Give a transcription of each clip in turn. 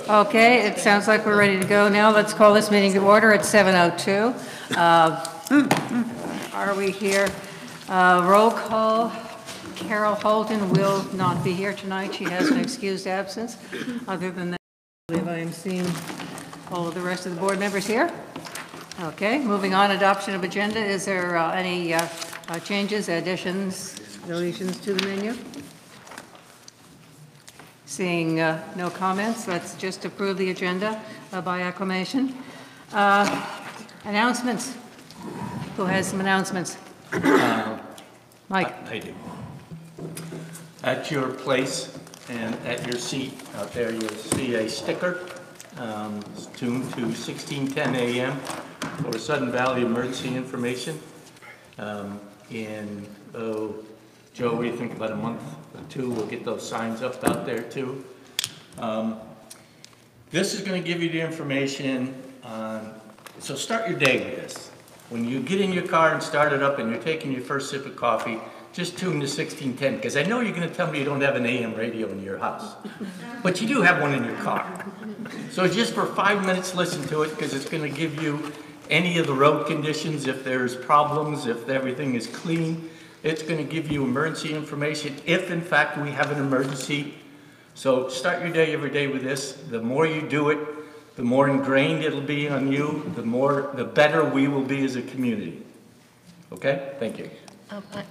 Okay, it sounds like we're ready to go now. Let's call this meeting to order at 7:02. Are we here? Roll call. Carol Holden will not be here tonight. She has an excused absence. Other than that, I believe I am seeing all of the rest of the board members here. Okay, moving on, adoption of agenda. Is there any changes, additions, deletions to the menu? Seeing no comments, let's just approve the agenda by acclamation. Announcements. Who has some announcements? Mike. I do. At your place and at your seat out there, you'll see a sticker tuned to 1610 a.m. for Sudden Valley emergency information. Joe, we think about a month or two, we'll get those signs up out there too. This is going to give you the information on, so start your day with this. When you get in your car and start it up and you're taking your first sip of coffee, just tune to 1610, because I know you're going to tell me you don't have an AM radio in your house, but you do have one in your car. So just for 5 minutes, listen to it, because it's going to give you any of the road conditions, if there's problems, if everything is clean. It's going to give you emergency information if, in fact, we have an emergency. So start your day every day with this. The more you do it, the more ingrained it'll be on you, the better we will be as a community. Okay? Thank you. I have a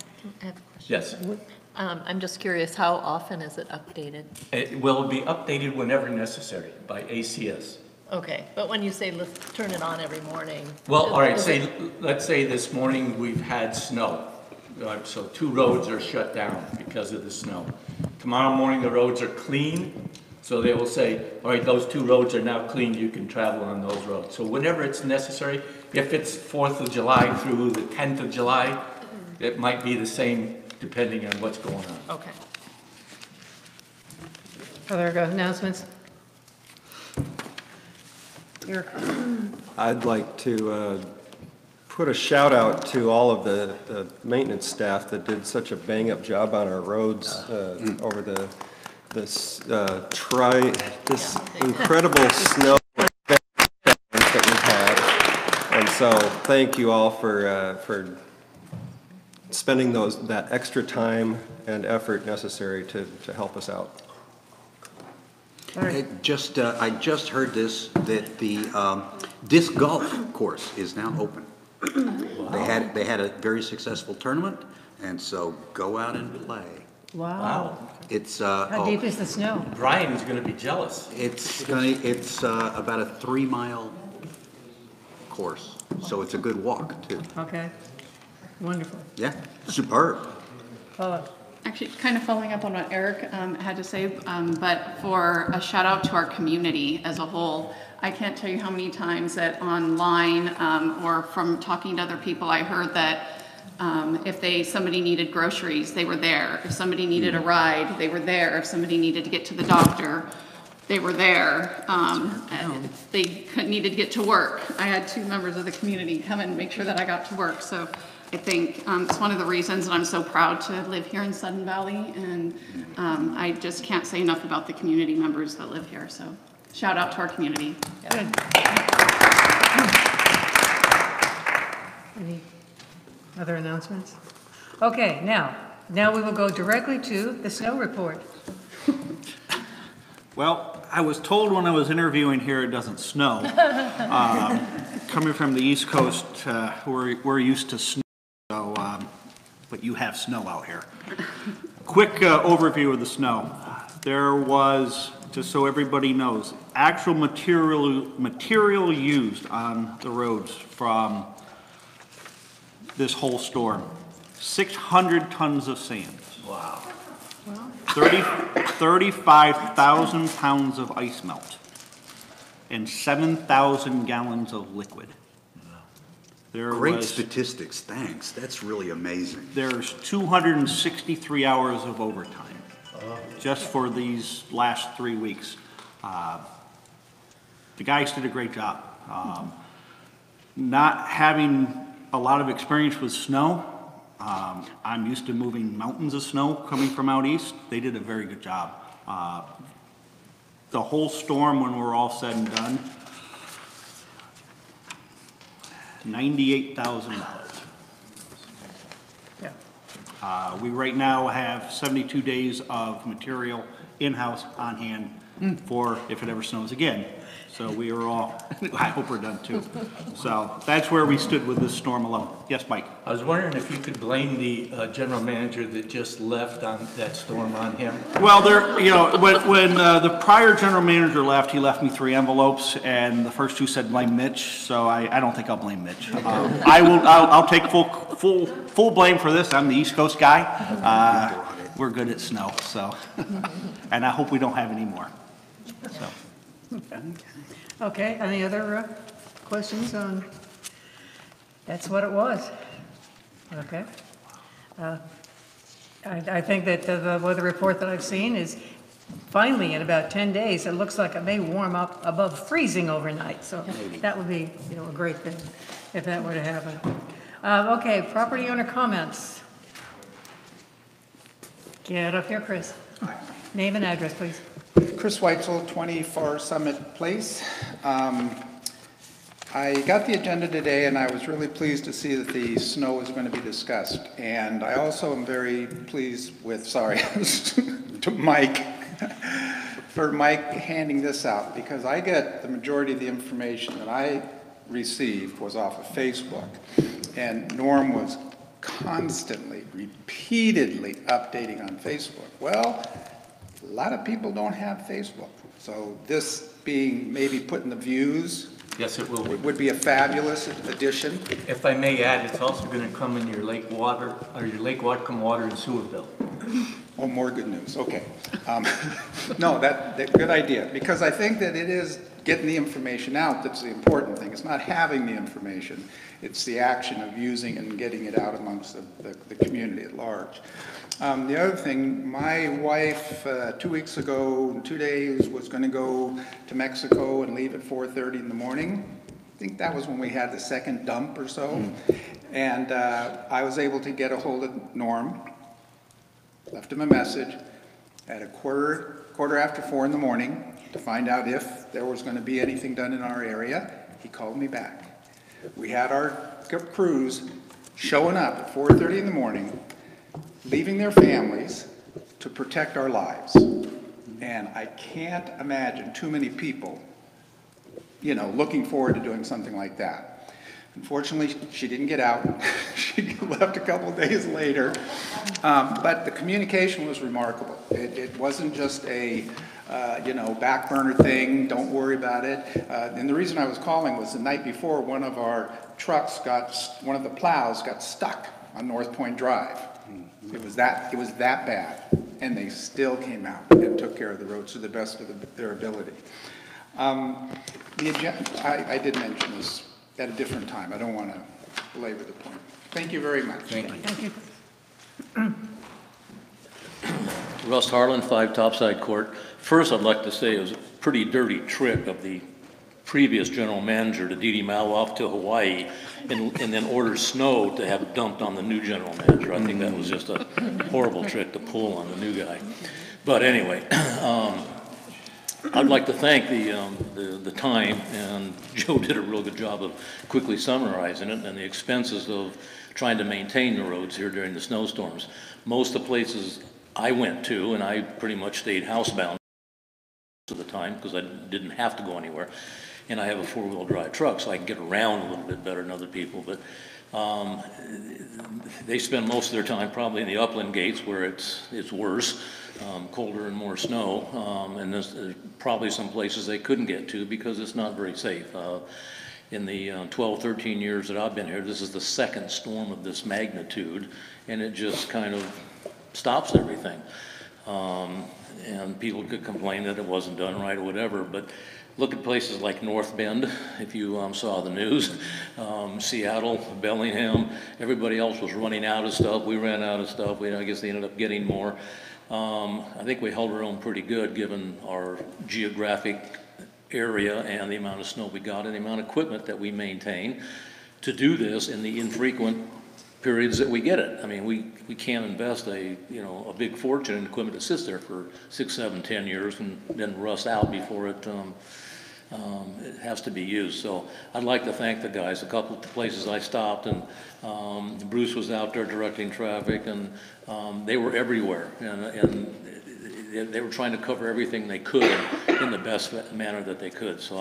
question. Yes. I'm just curious, how often is it updated? It will be updated whenever necessary by ACS. Okay, but when you say let's turn it on every morning. Well, all right, let's say this morning we've had snow. So 2 roads are shut down because of the snow. Tomorrow morning the roads are clean, so they will say, all right, those 2 roads are now clean, you can travel on those roads. So whenever it's necessary, if it's 4th of July through the 10th of July, it might be the same depending on what's going on. Okay. Other announcements? Here. I'd like to put a shout out to all of the maintenance staff that did such a bang-up job on our roads over this incredible snow that we've had. And so thank you all for spending that extra time and effort necessary to help us out. I just heard this, that the disc golf course is now open. Wow. They had a very successful tournament, and so go out and play. Wow. It's how deep is the snow? Brian is going to be jealous. It's about a 3-mile course, so it's a good walk too. Okay. Wonderful. Yeah, superb. Actually, kind of following up on what Eric had to say, but for a shout out to our community as a whole. I can't tell you how many times that online or from talking to other people, I heard that if somebody needed groceries, they were there. If somebody needed a ride, they were there. If somebody needed to get to the doctor, they were there. If they needed to get to work, I had 2 members of the community come and make sure that I got to work. So I think it's one of the reasons that I'm so proud to live here in Sudden Valley, and I just can't say enough about the community members that live here. So shout out to our community. Good. Any other announcements? Okay, now we will go directly to the snow report. Well, I was told when I was interviewing here it doesn't snow. Coming from the East Coast, we're used to snow, so, but you have snow out here. Quick overview of the snow. There was, just so everybody knows, actual material used on the roads from this whole storm. 600 tons of sand. Wow. 35,000 pounds of ice melt and 7,000 gallons of liquid. Great statistics, thanks. That's really amazing. There's 263 hours of overtime just for these last 3 weeks. The guys did a great job. Not having a lot of experience with snow, I'm used to moving mountains of snow coming from out east. They did a very good job. The whole storm, when we're all said and done, $98,000. Yeah. We right now have 72 days of material in-house on hand for if it ever snows again. So we are all, I hope we're done too. So that's where we stood with this storm alone. Yes, Mike? I was wondering if you could blame the general manager that just left on that storm on him? Well, there, you know, when the prior general manager left, he left me 3 envelopes, and the first 2 said blame Mitch, so I don't think I'll blame Mitch. I'll take full blame for this. I'm the East Coast guy. We're good at snow, so, and I hope we don't have any more, so. Okay, any other questions on, that's what it was? Okay. I think that the weather report that I've seen is finally in about 10 days, it looks like it may warm up above freezing overnight. So that would be, you know, a great thing if that were to happen. Okay, property owner comments. Get up here, Chris. Name and address, please. Chris Weitzel, 24 Summit Place. I got the agenda today, and I was really pleased to see that the snow is going to be discussed. And I also am very pleased with, sorry, to Mike, for Mike handing this out, because I get the majority of the information that I received was off of Facebook. And Norm was constantly, repeatedly updating on Facebook. Well, a lot of people don't have Facebook. So this being maybe put in the views. Yes, it will be. Would be a fabulous addition. If I may add, it's also going to come in your Lake Water, or your Lake Whatcom water and sewer bill. Oh, more good news, okay. No, that good idea, because I think that it is getting the information out that's the important thing. It's not having the information, it's the action of using and getting it out amongst the community at large. The other thing, my wife 2 weeks ago, 2 days, was going to go to Mexico and leave at 4:30 in the morning. I think that was when we had the second dump or so. And I was able to get a hold of Norm, left him a message at a quarter after 4 in the morning to find out if there was going to be anything done in our area. He called me back. We had our crews showing up at 4:30 in the morning, leaving their families to protect our lives. And I can't imagine too many people, you know, looking forward to doing something like that. Unfortunately, she didn't get out. She left a couple of days later. But the communication was remarkable. It wasn't just a, you know, back burner thing, don't worry about it. And the reason I was calling was the night before, one of our trucks one of the plows got stuck on North Point Drive. It was that bad, and they still came out and took care of the roads to the best of their ability. The agenda, I did mention this at a different time. I don't want to belabor the point. Thank you very much. Thank you. Thank you. Russ Harlan, 5 Topside Court. First, I'd like to say it was a pretty dirty trick of the previous general manager to Didi Mao off to Hawaii and then order snow to have dumped on the new general manager. I think that was just a horrible trick to pull on the new guy. But anyway, I'd like to thank the time, and Joe did a real good job of quickly summarizing it, and the expenses of trying to maintain the roads here during the snowstorms. Most of the places I went to, and I pretty much stayed housebound most of the time because I didn't have to go anywhere, and I have a 4-wheel drive truck, so I can get around a little bit better than other people. But they spend most of their time probably in the upland gates where it's worse, colder and more snow, and there's probably some places they couldn't get to because it's not very safe. In the 12, 13 years that I've been here, this is the second storm of this magnitude, and it just kind of stops everything. And people could complain that it wasn't done right or whatever, but look at places like North Bend, if you saw the news, Seattle, Bellingham, everybody else was running out of stuff. We ran out of stuff. I guess they ended up getting more. I think we held our own pretty good given our geographic area and the amount of snow we got and the amount of equipment that we maintain to do this in the infrequent periods that we get it. I mean, we can't invest a big fortune in equipment that sits there for 6, 7, 10 years and then rust out before it has to be used. So I'd like to thank the guys. A couple of places I stopped, and Bruce was out there directing traffic, and they were everywhere, and they were trying to cover everything they could in the best manner that they could. So,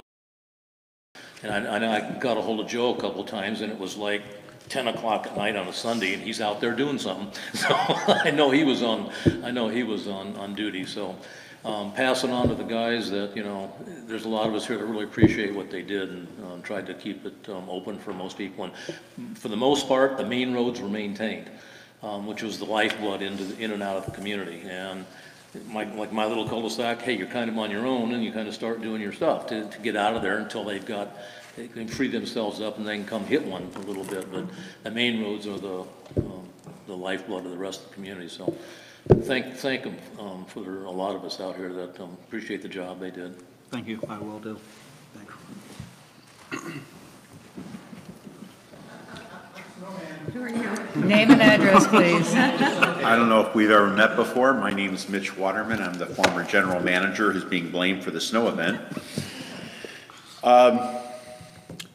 and I got a hold of Joe a couple of times, and it was like 10 o'clock at night on a Sunday, and he's out there doing something. So I know he was on duty. So passing on to the guys that, there's a lot of us here that really appreciate what they did, and tried to keep it open for most people. And for the most part, the main roads were maintained, which was the lifeblood in and out of the community. And like my little cul-de-sac, hey, you're kind of on your own, and you kind of start doing your stuff to get out of there until they can free themselves up, and they can come hit one a little bit. But the main roads are the lifeblood of the rest of the community. So thank them for a lot of us out here that appreciate the job they did. Thank you, I will do. Name and address, please. I don't know if we've ever met before. My name is Mitch Waterman. I'm the former general manager who's being blamed for the snow event.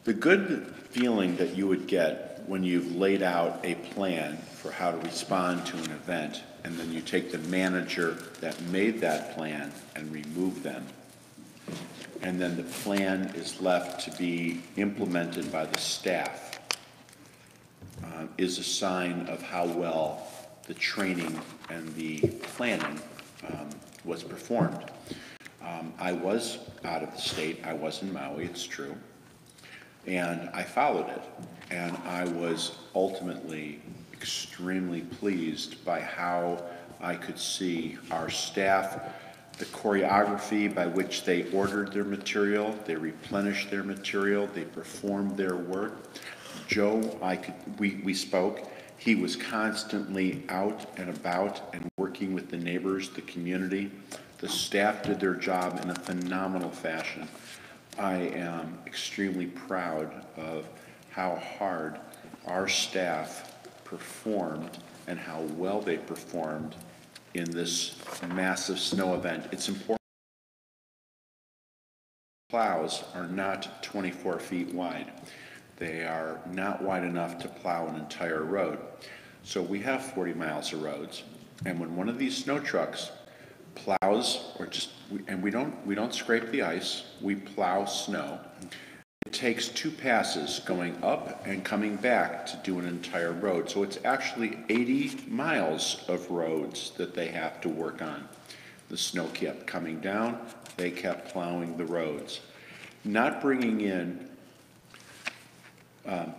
The good feeling that you would get when you've laid out a plan for how to respond to an event, and then you take the manager that made that plan and remove them, and then the plan is left to be implemented by the staff, is a sign of how well the training and the planning was performed. I was out of the state. I was in Maui, it's true. And I followed it. And I was ultimately extremely pleased by how I could see our staff, the choreography by which they ordered their material, they replenished their material, they performed their work. Joe, we spoke. He was constantly out and about and working with the neighbors, the community. The staff did their job in a phenomenal fashion. I am extremely proud of how hard our staff performed and how well they performed in this massive snow event. It's important. Plows are not 24 feet wide. They are not wide enough to plow an entire road. So we have 40 miles of roads, and when one of these snow trucks plows, and we don't scrape the ice, we plow snow. It takes 2 passes going up and coming back to do an entire road. So it's actually 80 miles of roads that they have to work on. The snow kept coming down, they kept plowing the roads. Not bringing in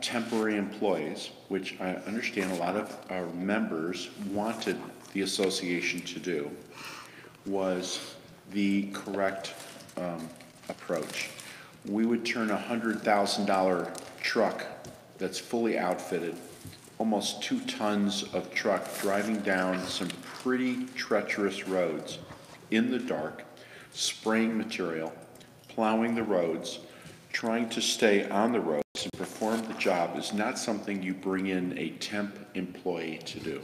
temporary employees, which I understand a lot of our members wanted the association to do, was the correct approach. We would turn a $100,000 truck that's fully outfitted, almost 2 tons of truck, driving down some pretty treacherous roads in the dark, spraying material, plowing the roads, trying to stay on the roads and perform the job is not something you bring in a temp employee to do.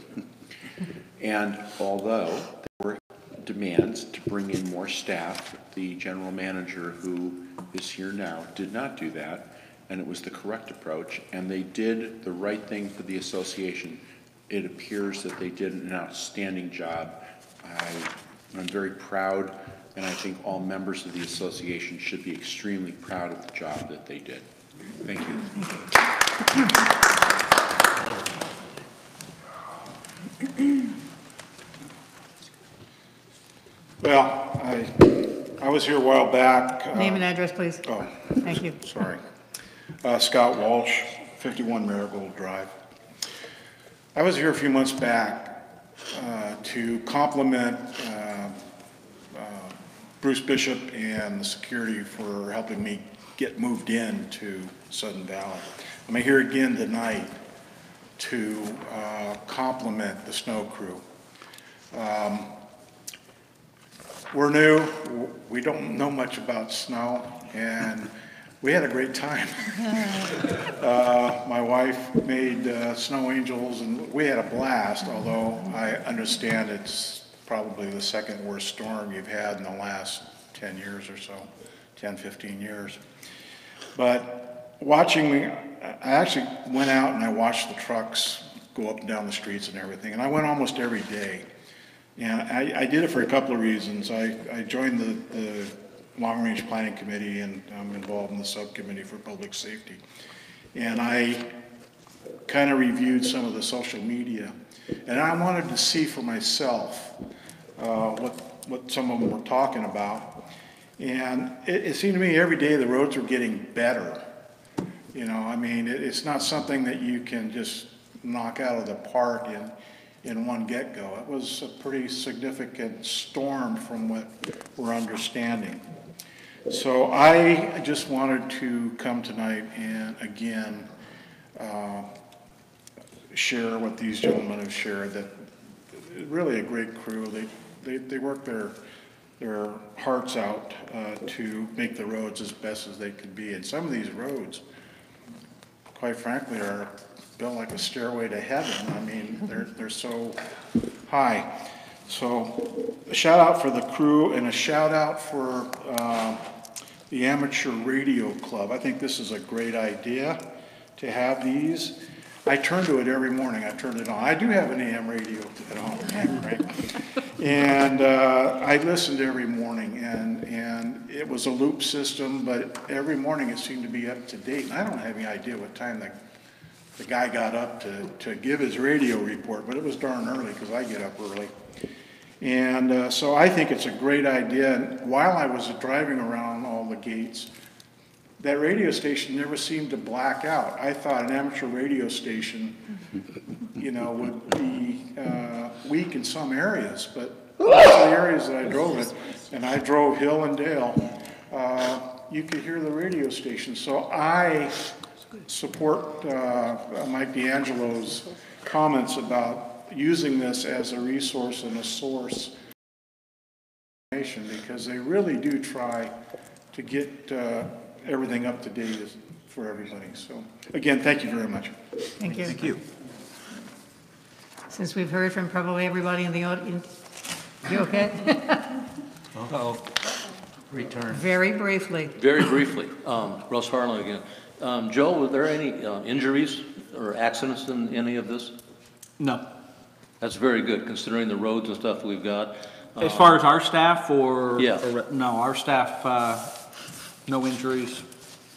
And although there were demands to bring in more staff, the general manager, who is here now, did not do that, and it was the correct approach, and they did the right thing for the association. It appears that they did an outstanding job. I'm very proud, and I think all members of the association should be extremely proud of the job that they did. Thank you. Well, I was here a while back. Name and address, please. Oh, Thank you. sorry. Scott Walsh, 51 Marigold Drive. I was here a few months back to compliment Bruce Bishop and the security for helping me get moved in to Sudden Valley. I'm here again tonight to compliment the snow crew. We're new, we don't know much about snow, and We had a great time. My wife made snow angels, and we had a blast, although I understand it's probably the second worst storm you've had in the last 10 years or so, 10, 15 years. But watching, I actually went out and I watched the trucks go up and down the streets and everything, and I went almost every day. And I did it for a couple of reasons. I joined the Long Range Planning Committee, and I'm involved in the subcommittee for public safety. And I kind of reviewed some of the social media, and I wanted to see for myself what some of them were talking about. And it seemed to me every day the roads were getting better. You know, I mean, it's not something that you can just knock out of the park in one get-go. It was a pretty significant storm from what we're understanding. So I just wanted to come tonight and again share what these gentlemen have shared, that really a great crew. They work their hearts out to make the roads as best as they could be. And some of these roads, quite frankly, are built like a stairway to heaven. I mean, they're so high. So a shout out for the crew and a shout out for the Amateur Radio Club. I think this is a great idea to have these. I turn to it every morning. I turn it on. I do have an AM radio at home, right? And I listened every morning, and it was a loop system, but every morning it seemed to be up to date. And I don't have any idea what time the guy got up to give his radio report, but it was darn early because I get up early. And so I think it's a great idea. And while I was driving around all the gates, that radio station never seemed to black out. I thought an amateur radio station, you know, would be weak in some areas, but most of the areas that I drove in, and I drove hill and dale, you could hear the radio station. So I support Mike D'Angelo's comments about using this as a resource and a source of information, because they really do try to get everything up to date for everybody. So again, thank you very much. Thank you. Thank you. Since we've heard from probably everybody in the audience, you okay? Uh-oh. Return. Very briefly. Very briefly, Russ Harlan again. Joe, were there any injuries or accidents in any of this? No. That's very good, considering the roads and stuff we've got. As far as our staff or? Yeah. No, our staff, no injuries.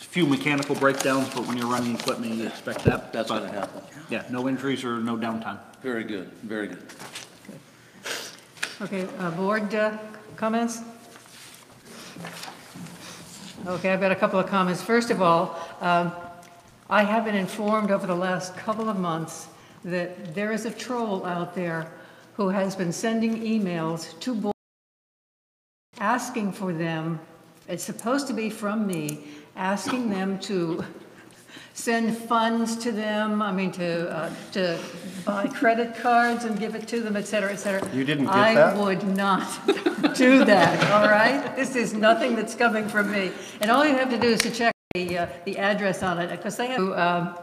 A few mechanical breakdowns, but when you're running equipment, you expect that. That's going to happen. Yeah, no injuries or no downtime. Very good, very good. Okay, board comments? Okay, I've got a couple of comments. First of all, I have been informed over the last couple of months that there is a troll out there who has been sending emails to board asking for them, it's supposed to be from me, asking them to send funds to them, I mean to buy credit cards and give it to them, et cetera, et cetera. You didn't get that? I would not do that, all right? This is nothing that's coming from me. And all you have to do is to check the address on it, because they have to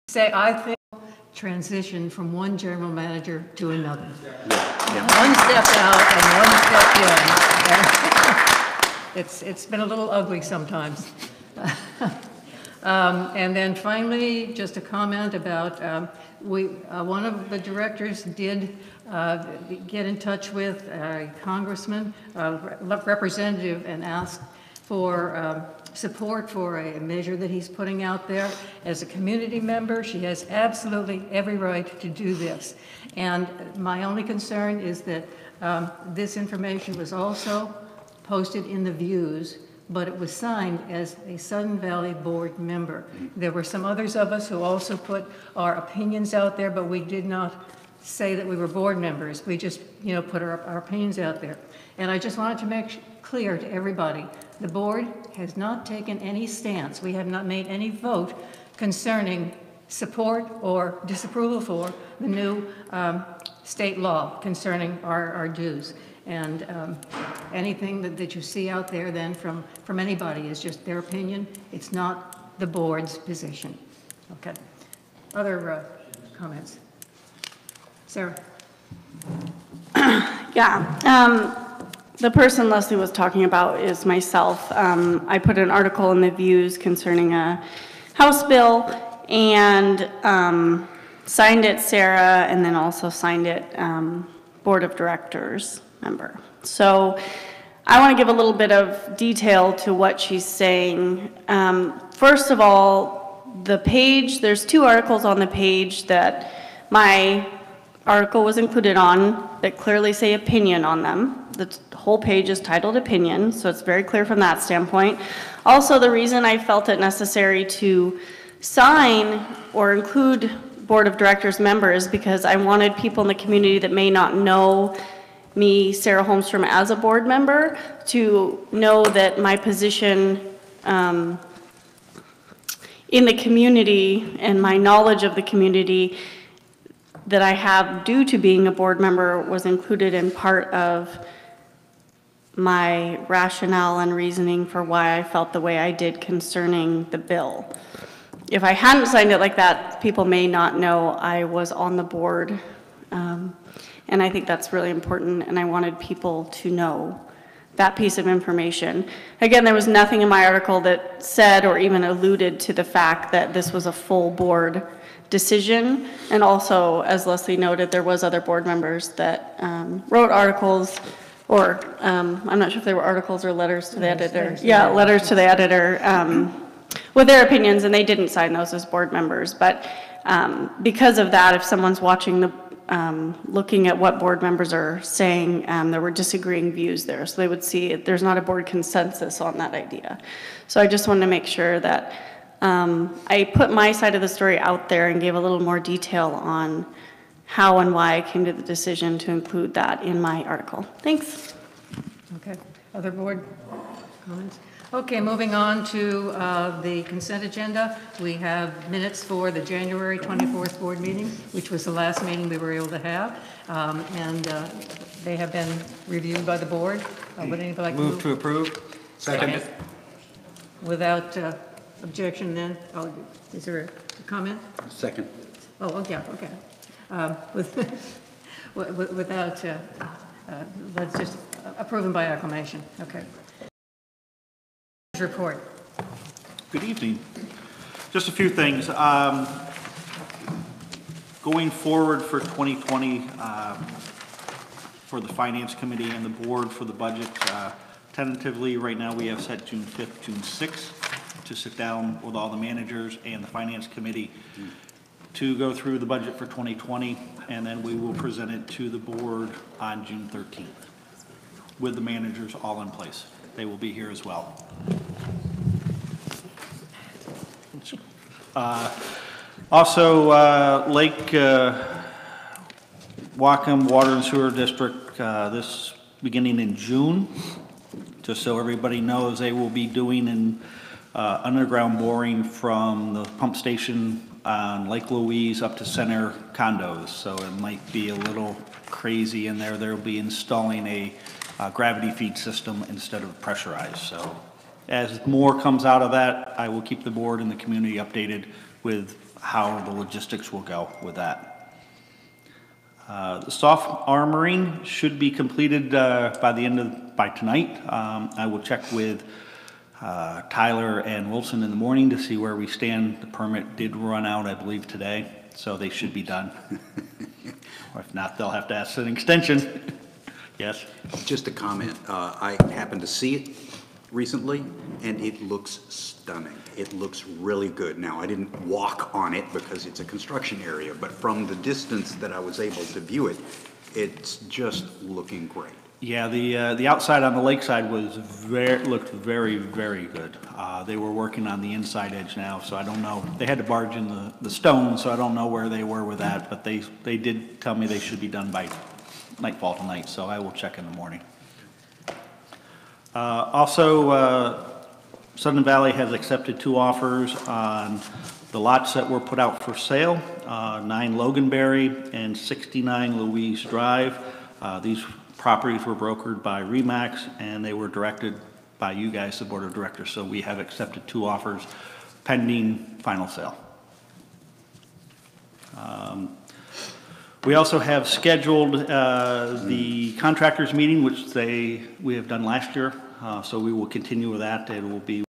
say, I think, transition from one general manager to another. One step out and one step in. It's been a little ugly sometimes. And then finally, just a comment about, one of the directors did get in touch with a congressman, representative, and asked for support for a measure that he's putting out there. As a community member, she has absolutely every right to do this. And my only concern is that this information was also posted in the Views, but it was signed as a Sudden Valley Board member. There were some others of us who also put our opinions out there, but we did not say that we were board members. We just, put our opinions out there. And I just wanted to make clear to everybody, the board has not taken any stance. We have not made any vote concerning support or disapproval for the new state law concerning our dues. And anything that you see out there then from anybody is just their opinion. It's not the board's position. Okay. Other comments? Sarah? Yeah. The person Leslie was talking about is myself. I put an article in the Views concerning a House bill and signed it Sarah, and then also signed it Board of Directors member. So I want to give a little bit of detail to what she's saying. First of all, the page, there's 2 articles on the page that my article was included on that clearly say opinion on them. The whole page is titled opinion, so it's very clear from that standpoint. Also, the reason I felt it necessary to sign or include Board of Directors members because I wanted people in the community that may not know me, Sarah Holmstrom, as a board member, to know that my position in the community and my knowledge of the community that I have due to being a board member was included in part of my rationale and reasoning for why I felt the way I did concerning the bill. If I hadn't signed it like that, people may not know I was on the board. And I think that's really important, and I wanted people to know that piece of information. Again, there was nothing in my article that said or even alluded to the fact that this was a full board decision. And also, as Leslie noted, there was other board members that wrote articles, or I'm not sure if they were articles or letters to the editor. Yeah, letters to the editor with their opinions, and they didn't sign those as board members. But because of that, if someone's watching the looking at what board members are saying, there were disagreeing views there. So they would see there's not a board consensus on that idea. So I just wanted to make sure that I put my side of the story out there and gave a little more detail on how and why I came to the decision to include that in my article. Thanks. Okay. Other board comments? Okay, moving on to the consent agenda. We have minutes for the January 24th board meeting, which was the last meeting we were able to have. And they have been reviewed by the board. Would anybody like to Move to approve. Second. Without objection then? Oh, is there a comment? Second. Oh, yeah, okay. Without, let's just approve them by acclamation. Okay. Report. Good evening. Just a few things. Going forward for 2020, for the Finance Committee and the Board for the budget, tentatively right now we have set June 5th, June 6th to sit down with all the managers and the Finance Committee to go through the budget for 2020, and then we will present it to the Board on June 13th with the managers all in place. They will be here as well. Also, Lake Whatcom Water and Sewer District, this beginning in June, just so everybody knows, they will be doing an underground boring from the pump station on Lake Louise up to Center Condos. So it might be a little crazy in there. They'll be installing a gravity feed system instead of pressurized. So as more comes out of that, I will keep the board and the community updated with how the logistics will go with that. The soft armoring should be completed by tonight. I will check with Tyler and Wilson in the morning to see where we stand. The permit did run out, I believe, today, so they should be done. Or if not, they'll have to ask for an extension. Yes? Just a comment. I happened to see it recently, and it looks stunning. It looks really good. Now, I didn't walk on it because it's a construction area, but from the distance that I was able to view it, it's just looking great. Yeah, the outside on the lakeside was looked very, very good. They were working on the inside edge now, so I don't know. They had to barge in the stone, so I don't know where they were with that, but they did tell me they should be done by nightfall tonight, so I will check in the morning. Also, Sudden Valley has accepted 2 offers on the lots that were put out for sale, 9 Loganberry and 69 Louise Drive. These properties were brokered by RE/MAX, and they were directed by you guys, the Board of Directors. So we have accepted 2 offers pending final sale. We also have scheduled the contractors meeting, which we have done last year. So we will continue with that. It will be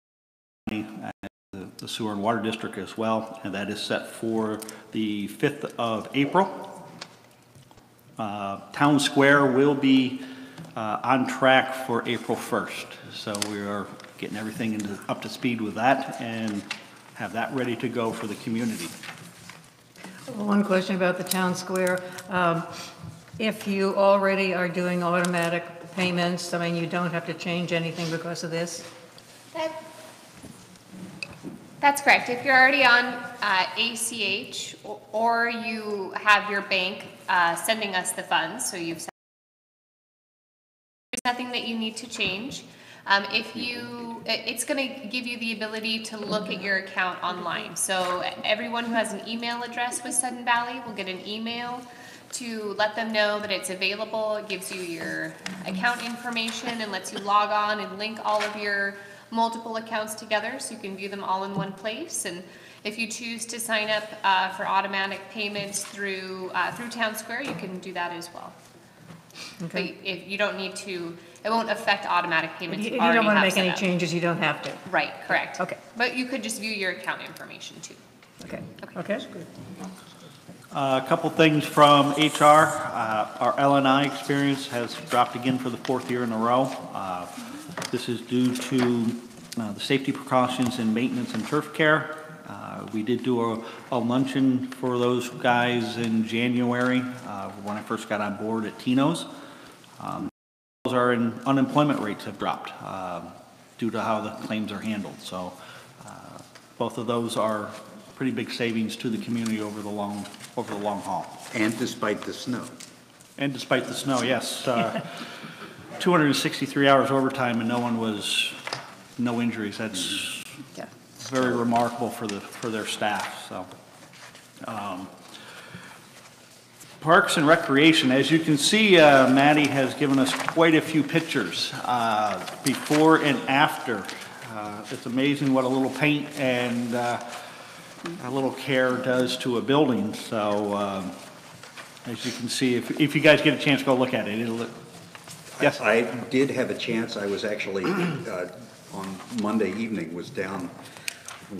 the Sewer and Water District as well, and that is set for the 5th of April. Town Square will be on track for April 1st. So we are getting everything up to speed with that and have that ready to go for the community. One question about the town square. If you already are doing automatic payments, I mean, you don't have to change anything because of this? That's correct. If you're already on ACH or you have your bank sending us the funds, so you've there's nothing that you need to change. It's going to give you the ability to look at your account online. So everyone who has an email address with Sudden Valley will get an email to let them know that it's available. It gives you your account information and lets you log on and link all of your multiple accounts together so you can view them all in one place. And if you choose to sign up for automatic payments through Town Square, you can do that as well. Okay. But if you don't need to, it won't affect automatic payments. If you don't want to make any changes, you don't have to. Right, correct. Okay. But you could just view your account information too. Okay. Okay. A couple things from HR. Our L&I experience has dropped again for the 4th year in a row. This is due to the safety precautions in maintenance and turf care. We did do a luncheon for those guys in January when I first got on board at Tino's. Unemployment rates have dropped due to how the claims are handled. So both of those are pretty big savings to the community over the long haul. And despite the snow. And despite the snow, yes. 263 hours overtime and no injuries. That's very remarkable for their staff. So, Parks and Recreation, as you can see, Maddie has given us quite a few pictures before and after. It's amazing what a little paint and a little care does to a building. So, as you can see, if you guys get a chance, go look at it. Yes? I did have a chance. I was actually, on Monday evening, was down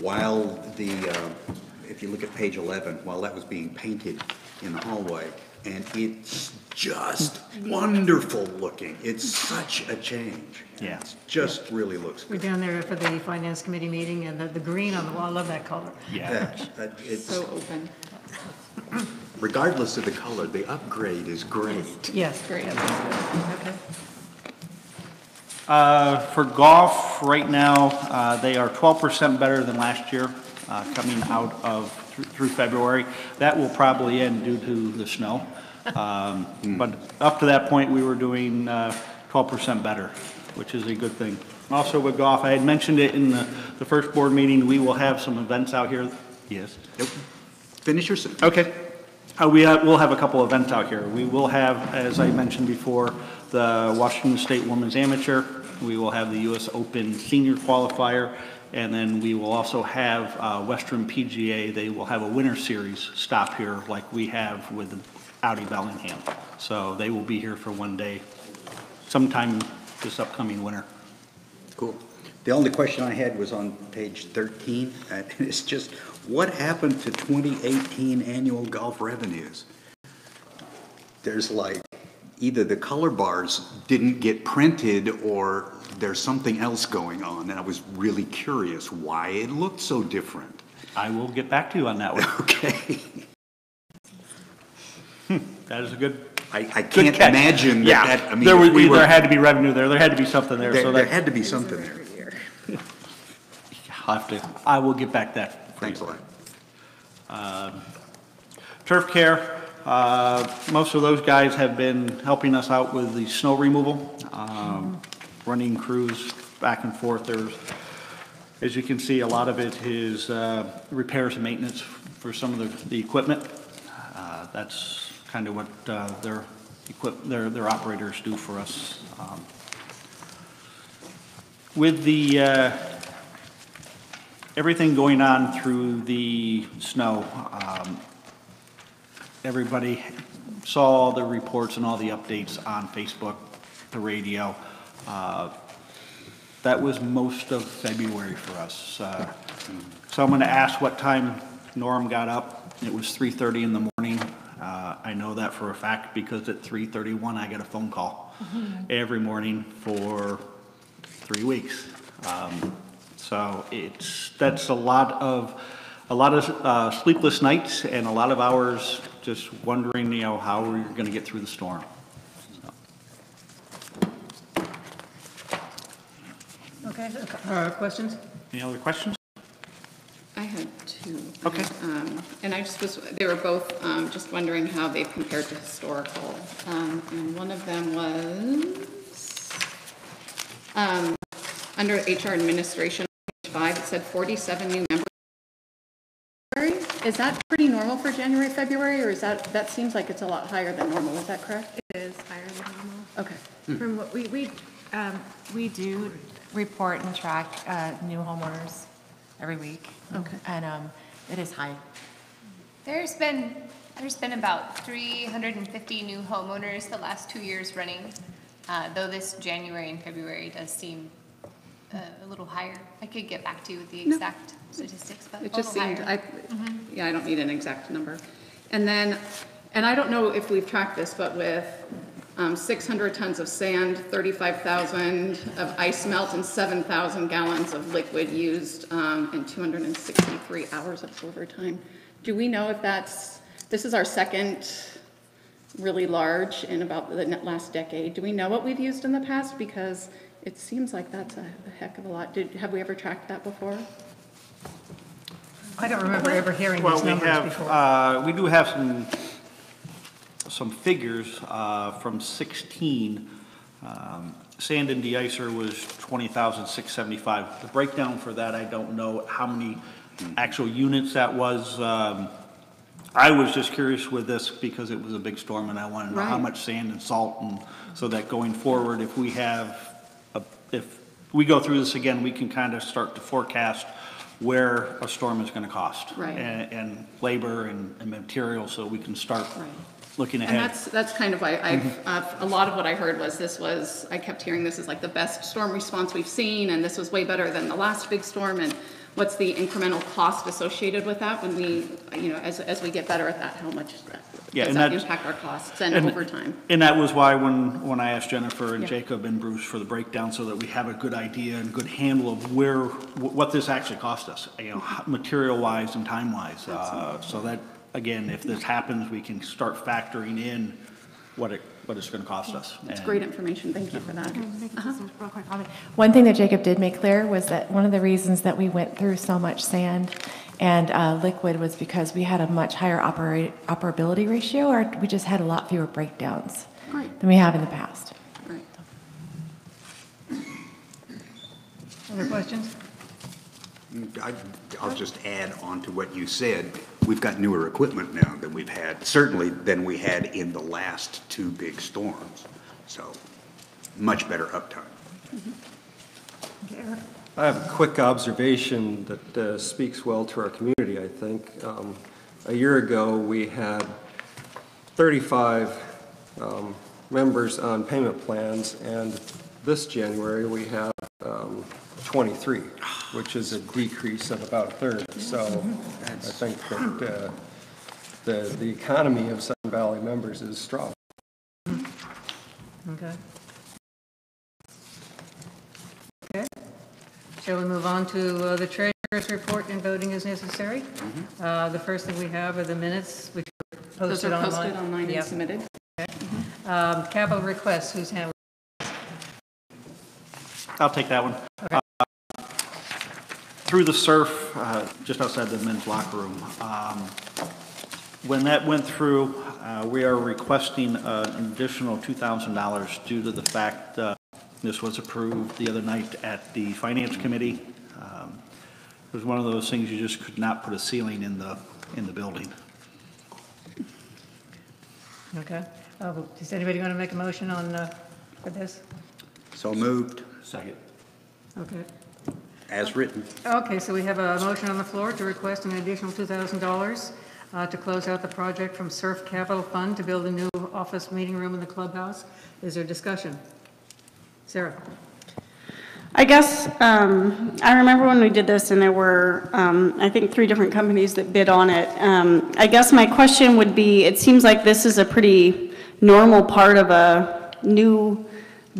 while if you look at page 11, while that was being painted in the hallway, and it's just wonderful looking. It's such a change. Yeah. It just really looks We're good. down there for the Finance Committee meeting, and the green on the wall, I love that color. Yeah. It's, So open. regardless of the color, the upgrade is great. Yes. Great. Okay. For golf, right now, they are 12% better than last year, coming out of through February. That will probably end due to the snow. But up to that point, we were doing 12% better, which is a good thing. Also with golf, I had mentioned it in the first board meeting, we will have some events out here. Yes? Nope. Finish your sentence. Okay. We'll have a couple events out here. We will have, as I mentioned before, the Washington State Women's Amateur. We will have the U.S. Open Senior Qualifier. And then we will also have Western PGA. They will have a winter series stop here like we have with Audi Bellingham. So they will be here for one day sometime this upcoming winter. Cool. The only question I had was on page 13. And it's just, what happened to 2018 annual golf revenues? There's like, either the color bars didn't get printed or there's something else going on. And I was really curious why it looked so different. I will get back to you on that one. Okay. That is a good. I good can't catch. imagine Yeah. that. I mean, there, if we were, there had to be revenue there. There had to be something there. So there that, had to be something there. I will get back that. Thanks a lot. Turf care, most of those guys have been helping us out with the snow removal, running crews back and forth. There's, as you can see, a lot of it is repairs and maintenance for some of the equipment. That's kind of what their operators do for us. With the, everything going on through the snow, everybody saw the reports and all the updates on Facebook, the radio. That was most of February for us. Someone asked what time Norm got up. It was 3:30 in the morning. I know that for a fact because at 3:31 I get a phone call every morning for 3 weeks. So that's a lot of sleepless nights and a lot of hours just wondering, how we're going to get through the storm. Okay, questions? Any other questions? I had two. Okay. And they were both just wondering how they compared to historical. And one of them was under HR administration, page 5, it said 47 new members. Is that pretty normal for January, February, or that seems like it's a lot higher than normal? Is that correct? It is higher than normal. Okay. From what we do report and track new homeowners every week. Okay. And it is high. There's been about 350 new homeowners the last 2 years running, though this January and February does seem a little higher. I could get back to you with the exact statistics, but It a just little seemed, higher. I don't need an exact number. And then, and I don't know if we've tracked this, but with 600 tons of sand, 35,000 of ice melt, and 7,000 gallons of liquid used, and 263 hours of overtime. Do we know if this is our second really large in about the last decade. Do we know what we've used in the past? Because it seems like that's a heck of a lot. Have we ever tracked that before? I don't remember ever hearing these numbers before. We do have some figures from 16. Sand and de-icer was 20,675. The breakdown for that, I don't know how many actual units that was. I was just curious with this because it was a big storm and I wanted to know how much sand and salt, and so that going forward, if we go through this again, we can kind of start to forecast where a storm is going to cost. Right. And labor and material, so we can start looking ahead. And that's kind of why a lot of what I heard was I kept hearing this is like the best storm response we've seen, and this was way better than the last big storm, and what's the incremental cost associated with that when we, as we get better at that, how much does that impact our costs and overtime? And that was why when I asked Jennifer and Jacob and Bruce for the breakdown, so that we have a good idea and good handle of what this actually cost us, material-wise and time-wise. So that, again, if this happens, we can start factoring in what it's going to cost us. That's great information. Thank you for that. Real quick comment. One thing that Jacob did make clear was that one of the reasons that we went through so much sand and liquid was because we had a much higher operability ratio, or we just had a lot fewer breakdowns than we have in the past. Other questions? I'll just add on to what you said. We've got newer equipment now than we've had, certainly than we had in the last two big storms. So much better uptime. I have a quick observation that speaks well to our community, I think. A year ago, we had 35 members on payment plans, and this January, we have 23, which is a decrease of about a third. So I think that the economy of Sun Valley members is strong. Okay. Okay. Shall we move on to the treasurer's report and voting as necessary? The first thing we have are the minutes, which are posted online. Those are posted online and submitted. Okay. Capital requests, who's handling? I'll take that one. Okay. Through the surf, just outside the men's locker room. When that went through, we are requesting an additional $2,000 due to the fact this was approved the other night at the Finance Committee. It was one of those things you just could not put a ceiling in the building. Okay. Is anybody going to make a motion on, for this? So moved, Second. Okay. as written. Okay, so we have a motion on the floor to request an additional $2,000 to close out the project from Surf Capital Fund to build a new office meeting room in the clubhouse. Is there discussion? Sarah? I guess, I remember when we did this and there were, I think 3 different companies that bid on it. I guess my question would be, it seems like this is a pretty normal part of a new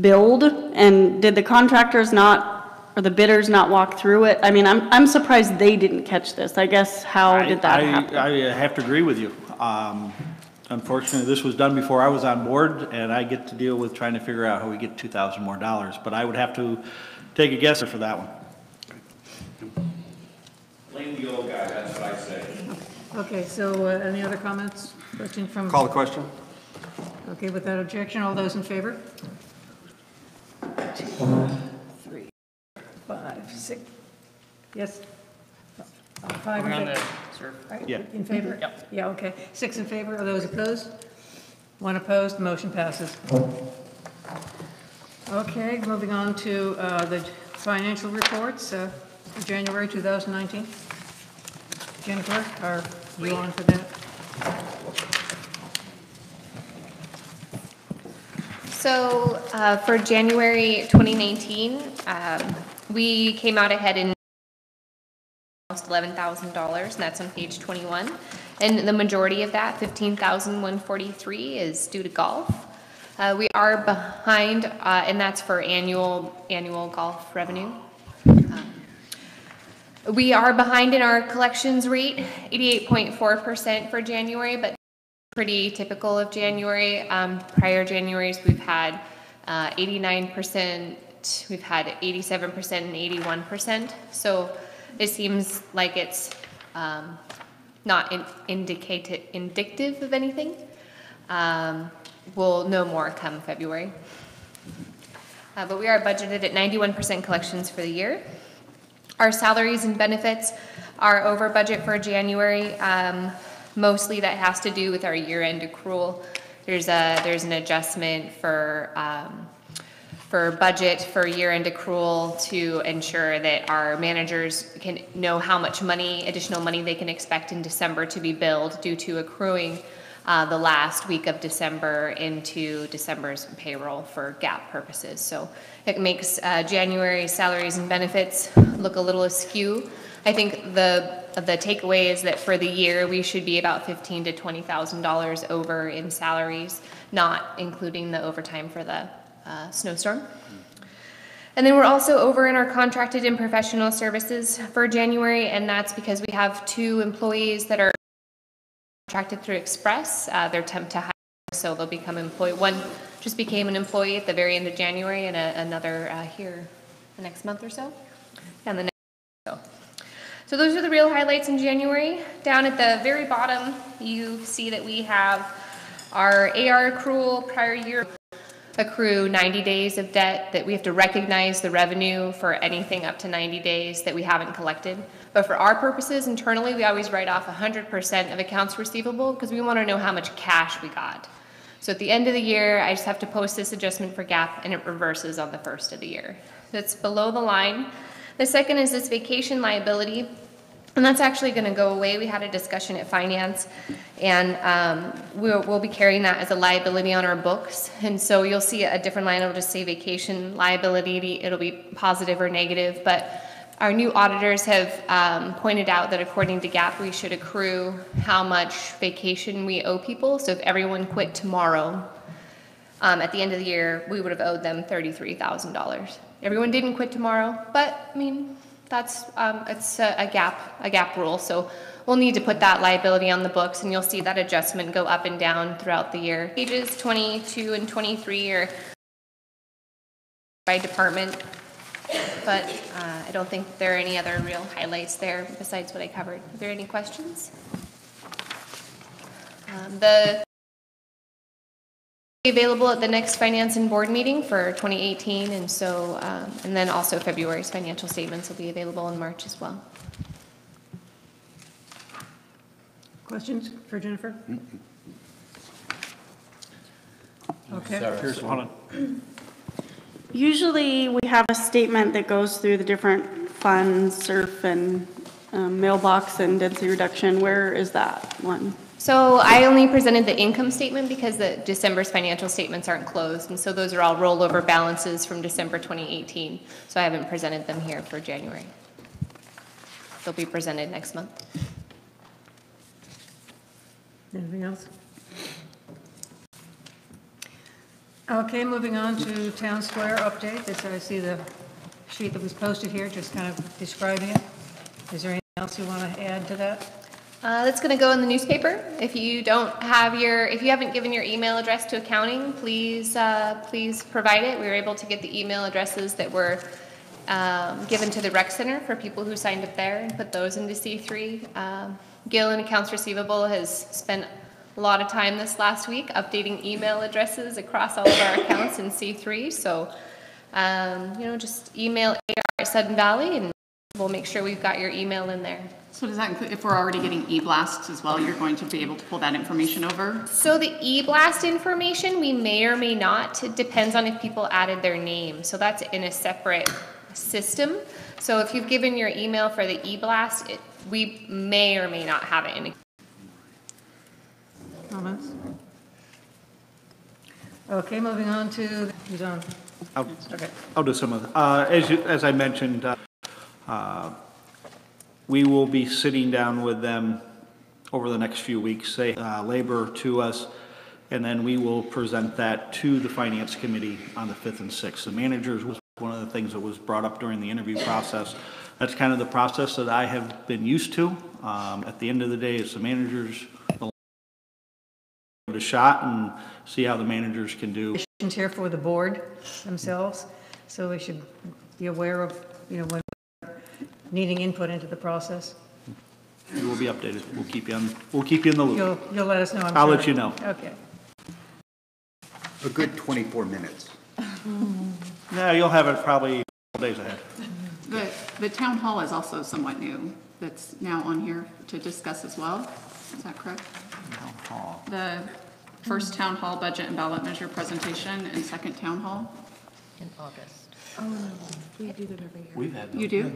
build, and did the contractors not, or the bidders not walk through it? I mean, I'm surprised they didn't catch this. I guess, how did that happen? I have to agree with you. Unfortunately, this was done before I was on board, and I get to deal with trying to figure out how we get $2,000 more. But I would have to take a guess for that one. Blame the old guy, that's what I say. Okay, so any other comments? Question from? Call the question? Okay, without objection, all those in favor? 2, 3, 5, 6. Yes? 5 in favor? Right, Yeah. in favor? Yep. Yeah, okay. 6 in favor. Are those opposed? 1 opposed. The motion passes. Okay, moving on to the financial reports for January 2019. Jennifer, are you on for that? So for January 2019, we came out ahead in almost $11,000, and that's on page 21. And the majority of that, $15,143, is due to golf. We are behind, and that's for annual golf revenue. We are behind in our collections rate, 88.4% for January, but pretty typical of January. Prior Januaries, we've had 89%, we've had 87% and 81%. So it seems like it's not indicative of anything. We'll know more come February. But we are budgeted at 91% collections for the year. Our salaries and benefits are over budget for January. Mostly that has to do with our year-end accrual. There's an adjustment for budget for year-end accrual to ensure that our managers can know how much additional money they can expect in December to be billed due to accruing the last week of December into December's payroll for GAAP purposes. So it makes January salaries and benefits look a little askew. I think the takeaway is that for the year, we should be about $15,000 to $20,000 over in salaries, not including the overtime for the snowstorm. And then we're also over in our contracted and professional services for January, and that's because we have 2 employees that are contracted through Express. They're temp to hire, so they'll become employee. One just became an employee at the very end of January, and another here the next month or so, and the next. So those are the real highlights in January. Down at the very bottom, you see that we have our AR accrual prior year accrue 90 days of debt, that we have to recognize the revenue for anything up to 90 days that we haven't collected. But for our purposes internally, we always write off 100% of accounts receivable because we want to know how much cash we got. So at the end of the year, I just have to post this adjustment for GAAP, and it reverses on the first of the year. That's below the line. The second is this vacation liability, and that's actually going to go away. We had a discussion at finance, and we'll be carrying that as a liability on our books. And so you'll see a different line. It'll just say vacation liability. It'll be positive or negative, but our new auditors have pointed out that according to GAAP, we should accrue how much vacation we owe people. So if everyone quit tomorrow, at the end of the year, we would have owed them $33,000. Everyone didn't quit tomorrow, but I mean, that's it's a GAAP rule. So we'll need to put that liability on the books, and you'll see that adjustment go up and down throughout the year. Pages 22 and 23 are by department, but I don't think there are any other real highlights there besides what I covered. Are there any questions? The available at the next finance and board meeting for 2018, and so and then also February's financial statements will be available in March as well. Questions for Jennifer? Okay. Here's one. Usually, we have a statement that goes through the different funds, SURF and mailbox and density reduction. Where is that one? So I only presented the income statement because the December's financial statements aren't closed, and so those are all rollover balances from December 2018. So I haven't presented them here for January. They'll be presented next month. Anything else? Okay, moving on to Town Square update. This, I see the sheet that was posted here, just kind of describing it. Is there anything else you want to add to that? That's going to go in the newspaper. If you haven't given your email address to accounting, please provide it. We were able to get the email addresses that were given to the rec center for people who signed up there and put those into C3. Gil in accounts receivable has spent a lot of time this last week updating email addresses across all of our accounts in C3. So, just email AR@Sudden Valley and we'll make sure we've got your email in there. So does that include, if we're already getting e-blasts as well, you're going to be able to pull that information over? So the e-blast information, we may or may not. It depends on if people added their name. So that's in a separate system. So if you've given your email for the e-blast, we may or may not have it in. Comments? Okay, moving on to, who's on? Okay. I'll do some of it. As I mentioned, we will be sitting down with them over the next few weeks, say labor to us, and then we will present that to the Finance Committee on the 5th and 6th. The managers was one of the things that was brought up during the interview process. That's kind of the process that I have been used to. At the end of the day, it's the managers a shot and see how the managers can do. Here for the board themselves, so we should be aware of, when we're needing input into the process. You will be updated. We'll keep you in the loop. You'll let us know. I'll let you know. Okay. A good 24 minutes. Yeah, you'll have it probably a couple days ahead. The town hall is also somewhat new, that's now on here to discuss as well. Is that correct? Town hall. The first town hall budget and ballot measure presentation and second town hall? In August. Oh, no, we do them every year. We've had You do?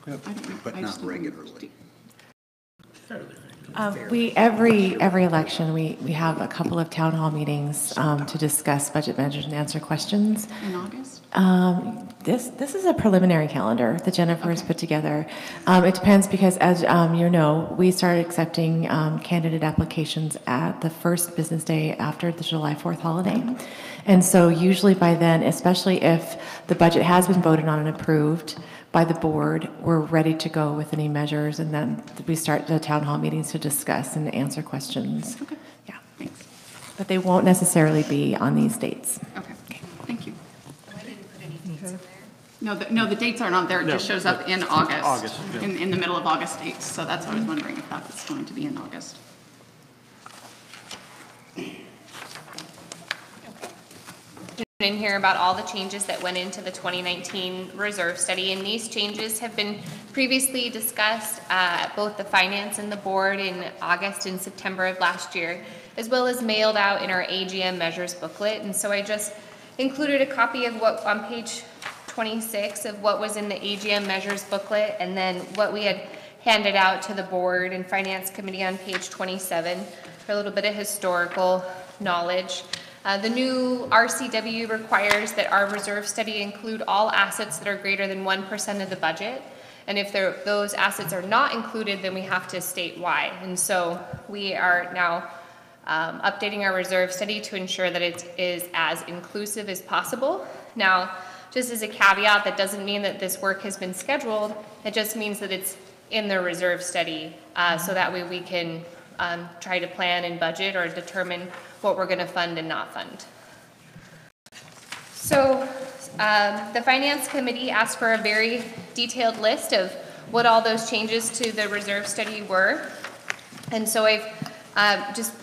Yep. But not regularly. Every election, we have a couple of town hall meetings to discuss budget measures and answer questions. In August? This is a preliminary calendar that Jennifer has put together. It depends because, as you know, we started accepting candidate applications at the first business day after the July 4th holiday. And so usually by then, especially if the budget has been voted on and approved by the board, we're ready to go with any measures, and then we start the town hall meetings to discuss and answer questions. Okay. Yeah. Thanks. But they won't necessarily be on these dates. Okay. Thank you. No, the dates aren't on there. It just shows up in August. August, yeah. In the middle of August dates. So that's why I was wondering if that was going to be in August. In here about all the changes that went into the 2019 reserve study, and these changes have been previously discussed at both the finance and the board in August and September of last year, as well as mailed out in our AGM measures booklet. And so I just included a copy of what on page 26 of what was in the AGM measures booklet, and then what we had handed out to the board and finance committee on page 27 for a little bit of historical knowledge. The new RCW requires that our reserve study include all assets that are greater than 1% of the budget. And if those assets are not included, then we have to state why. And so we are now updating our reserve study to ensure that it is as inclusive as possible. Now, just as a caveat, that doesn't mean that this work has been scheduled. It just means that it's in the reserve study, so that way we can try to plan and budget or determine what we're going to fund and not fund. So the Finance Committee asked for a very detailed list of what all those changes to the reserve study were. And so I've just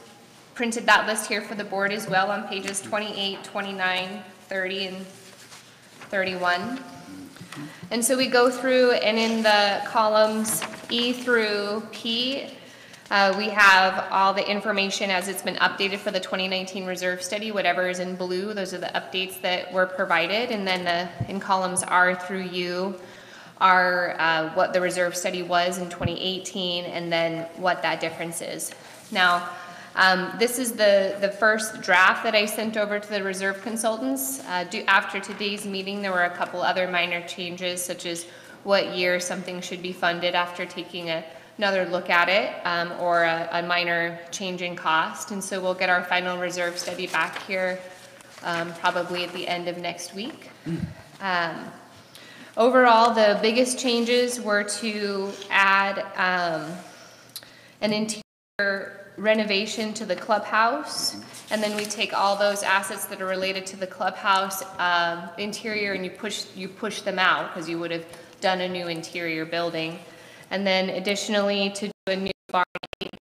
printed that list here for the board as well on pages 28, 29, 30, and 31. And so we go through, and in the columns E through P, We have all the information as it's been updated for the 2019 reserve study, whatever is in blue, those are the updates that were provided. And then in columns R through U are what the reserve study was in 2018 and then what that difference is. Now, this is the first draft that I sent over to the reserve consultants. After today's meeting, there were a couple other minor changes, such as what year something should be funded after taking another look at it, or a minor change in cost. And so we'll get our final reserve study back here probably at the end of next week. Overall, the biggest changes were to add an interior renovation to the clubhouse, and then we take all those assets that are related to the clubhouse interior and you push them out because you would have done a new interior building. And then additionally to do a new barn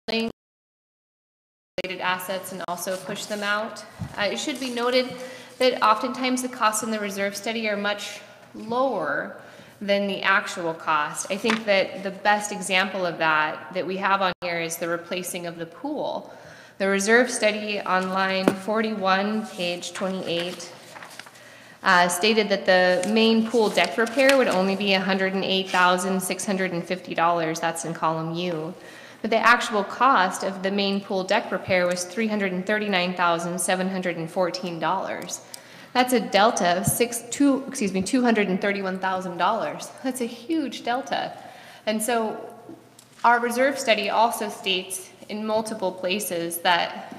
building related assets and also push them out. It should be noted that oftentimes the costs in the reserve study are much lower than the actual cost. I think that the best example of that we have on here is the replacing of the pool. The reserve study on line 41, page 28, stated that the main pool deck repair would only be $108,650. That's in column U. But the actual cost of the main pool deck repair was $339,714. That's a delta of $231,000. That's a huge delta. And so our reserve study also states in multiple places that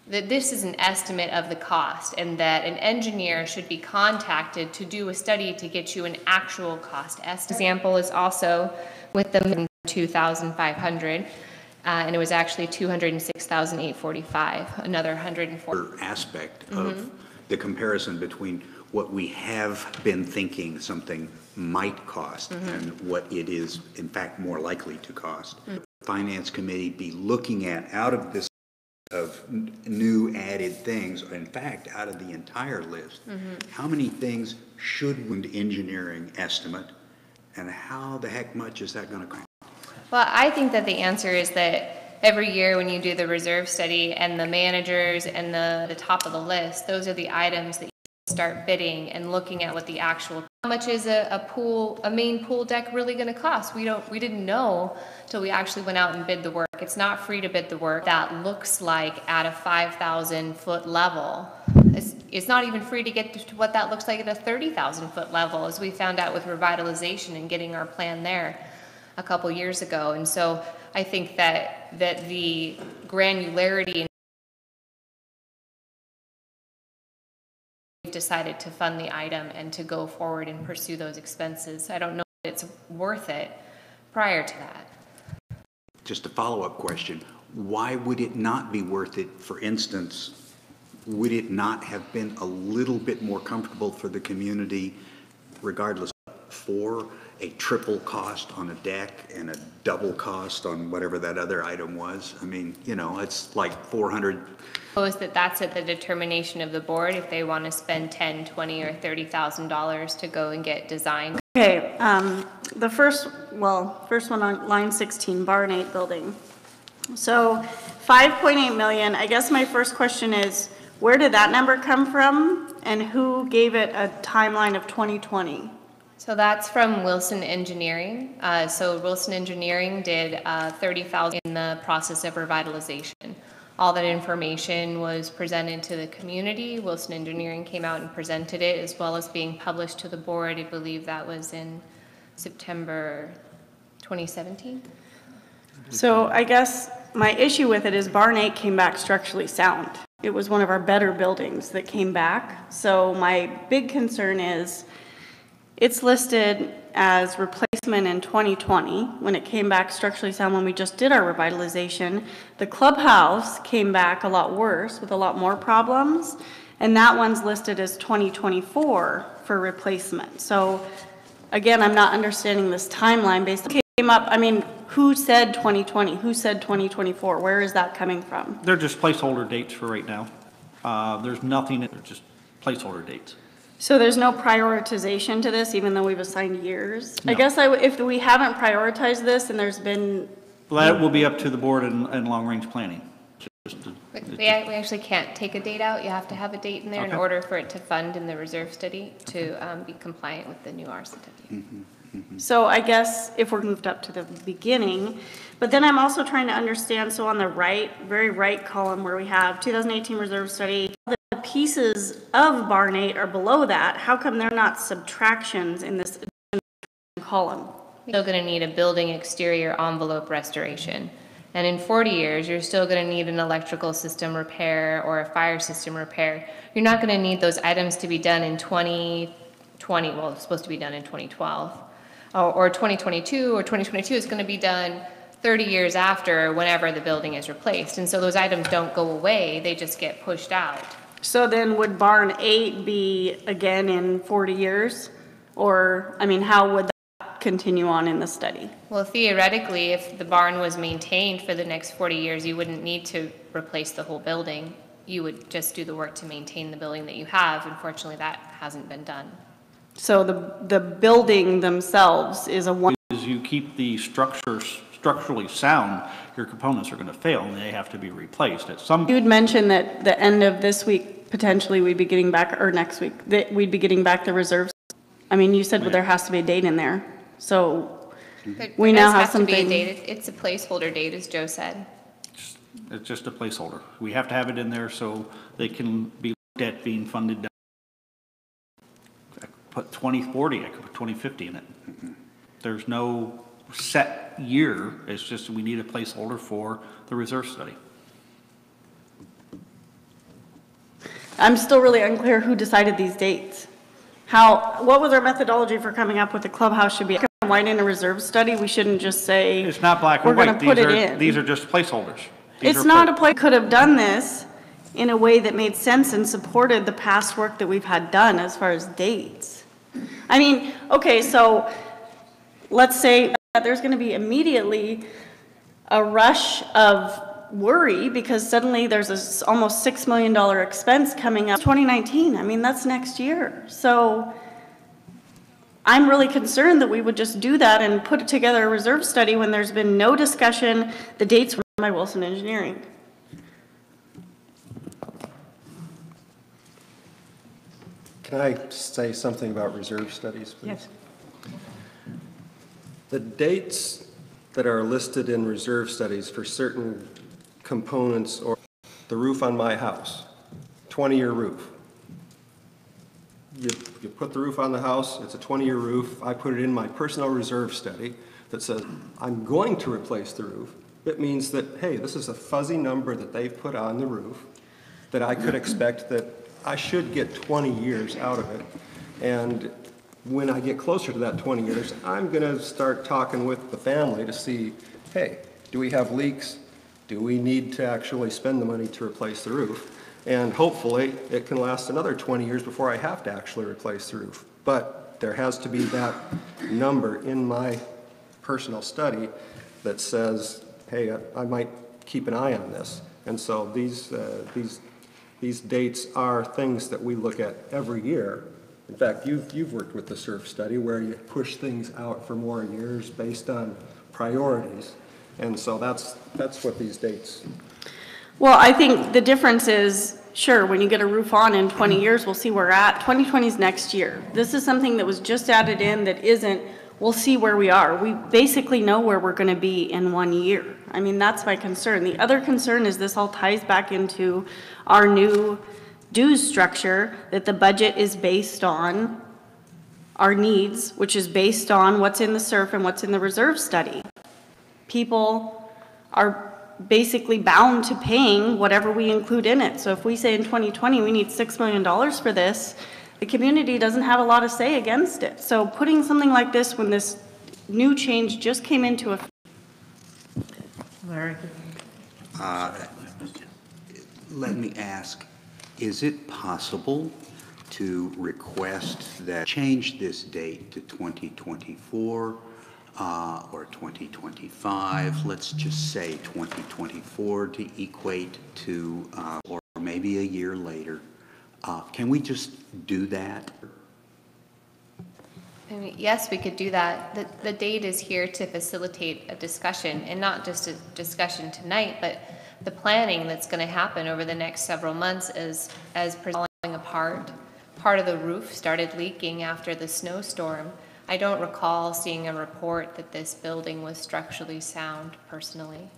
this is an estimate of the cost and that an engineer should be contacted to do a study to get you an actual cost estimate. Example is also with the $2,500, and it was actually $206,845, another 104 aspect of the comparison between what we have been thinking something might cost and what it is in fact more likely to cost. The Finance Committee be looking at out of this of new added things, in fact, out of the entire list, how many things should engineering estimate and how the heck much is that going to cost? Well, I think that the answer is that every year when you do the reserve study and the managers and the top of the list, those are the items that you start bidding and looking at what the actual, how much is a main pool deck really going to cost? We didn't know till we actually went out and bid the work. It's not free to bid the work. That looks like at a 5,000 foot level. It's not even free to get to what that looks like at a 30,000 foot level, as we found out with revitalization and getting our plan there a couple years ago. And so I think that the granularity decided to fund the item and to go forward and pursue those expenses. I don't know if it's worth it prior to that. Just a follow-up question. Why would it not be worth it? For instance, would it not have been a little bit more comfortable for the community, regardless, for a triple cost on a deck and a double cost on whatever that other item was? I mean, you know, it's like 400. Suppose that's at the determination of the board if they want to spend $10,000, $20,000, or $30,000 to go and get design. Okay, the first one on line 16, Barn 8 building. So 5.8 million, I guess my first question is, where did that number come from and who gave it a timeline of 2020? So that's from Wilson Engineering. So Wilson Engineering did 30,000 in the process of revitalization. All that information was presented to the community. Wilson Engineering came out and presented it, as well as being published to the board. I believe that was in September 2017. So I guess my issue with it is Barn 8 came back structurally sound. It was one of our better buildings that came back. So my big concern is it's listed as replacement in 2020 when it came back structurally sound when we just did our revitalization. The clubhouse came back a lot worse with a lot more problems, and that one's listed as 2024 for replacement. So again, I'm not understanding this timeline based on came up. I mean, who said 2020? Who said 2024? Where is that coming from? They're just placeholder dates for right now. There's nothing, they're just placeholder dates. So there's no prioritization to this, even though we've assigned years? No. I guess if we haven't prioritized this and there's been Well, that will be up to the board and long-range planning. We actually can't take a date out. You have to have a date in there in Okay. order for it to fund in the reserve study to be compliant with the new RCW. So I guess if we're moved up to the beginning, but then I'm also trying to understand, so on the right, very right column where we have 2018 reserve study, the pieces of Barn 8 are below that. How come they're not subtractions in this column? You're still going to need a building exterior envelope restoration. And in 40 years, you're still going to need an electrical system repair or a fire system repair. You're not going to need those items to be done in 2020, well, it's supposed to be done in 2012, or 2022, or 2022 is going to be done 30 years after whenever the building is replaced. And so those items don't go away, they just get pushed out. So then would Barn 8 be again in 40 years? Or, I mean, how would that continue on in the study? Well, theoretically, if the barn was maintained for the next 40 years, you wouldn't need to replace the whole building. You would just do the work to maintain the building that you have. Unfortunately, that hasn't been done. So the building themselves is a one. As you keep the structures structurally sound, your components are going to fail and they have to be replaced at some. You had mentioned that the end of this week, potentially we'd be getting back, or next week, that we'd be getting back the reserves. I mean, you said well, there has to be a date in there. So we now have something. It's a placeholder date, as Joe said. It's just a placeholder. We have to have it in there so they can be looked at being funded down. I could put 2040, I could put 2050 in it. There's no set year, it's just we need a placeholder for the reserve study. I'm still really unclear who decided these dates. What was our methodology for coming up with the clubhouse should be white in a reserve study? We shouldn't just say. It's not black and white. These are just placeholders. It's not a play. Could have done this in a way that made sense and supported the past work that we've had done as far as dates. I mean, okay, so let's say that there's going to be immediately a rush of worry because suddenly there's this almost $6 million expense coming up 2019. I mean, that's next year. So I'm really concerned that we would just do that and put together a reserve study when there's been no discussion. The dates were by Wilson Engineering. Can I say something about reserve studies, please? Yes. The dates that are listed in reserve studies for certain components, or the roof on my house, 20-year roof. You put the roof on the house, it's a 20-year roof. I put it in my personal reserve study that says I'm going to replace the roof. It means that, hey, this is a fuzzy number that they've put on the roof that I could expect that I should get 20 years out of it. And when I get closer to that 20 years, I'm going to start talking with the family to see, hey, do we have leaks? Do we need to actually spend the money to replace the roof? And hopefully it can last another 20 years before I have to actually replace the roof. But there has to be that number in my personal study that says, hey, I might keep an eye on this. And so these dates are things that we look at every year. In fact, you've worked with the SURF study where you push things out for more years based on priorities. And so that's what these dates. Well, I think the difference is, sure, when you get a roof on in 20 years, we'll see where we're at. 2020 is next year. This is something that was just added in that isn't, we'll see where we are. We basically know where we're going to be in 1 year. I mean, that's my concern. The other concern is this all ties back into our new dues structure, that the budget is based on our needs, which is based on what's in the SURF and what's in the reserve study. People are basically bound to paying whatever we include in it. So if we say in 2020 we need $6 million for this, the community doesn't have a lot of say against it. So putting something like this when this new change just came into effect. Larry? Let me ask, is it possible to request that change this date to 2024 or 2025? Let's just say 2024 to equate to, or maybe a year later. Can we just do that? I mean, yes, we could do that. The date is here to facilitate a discussion, and not just a discussion tonight, but the planning that's going to happen over the next several months as falling apart. Part of the roof started leaking after the snowstorm. I don't recall seeing a report that this building was structurally sound personally.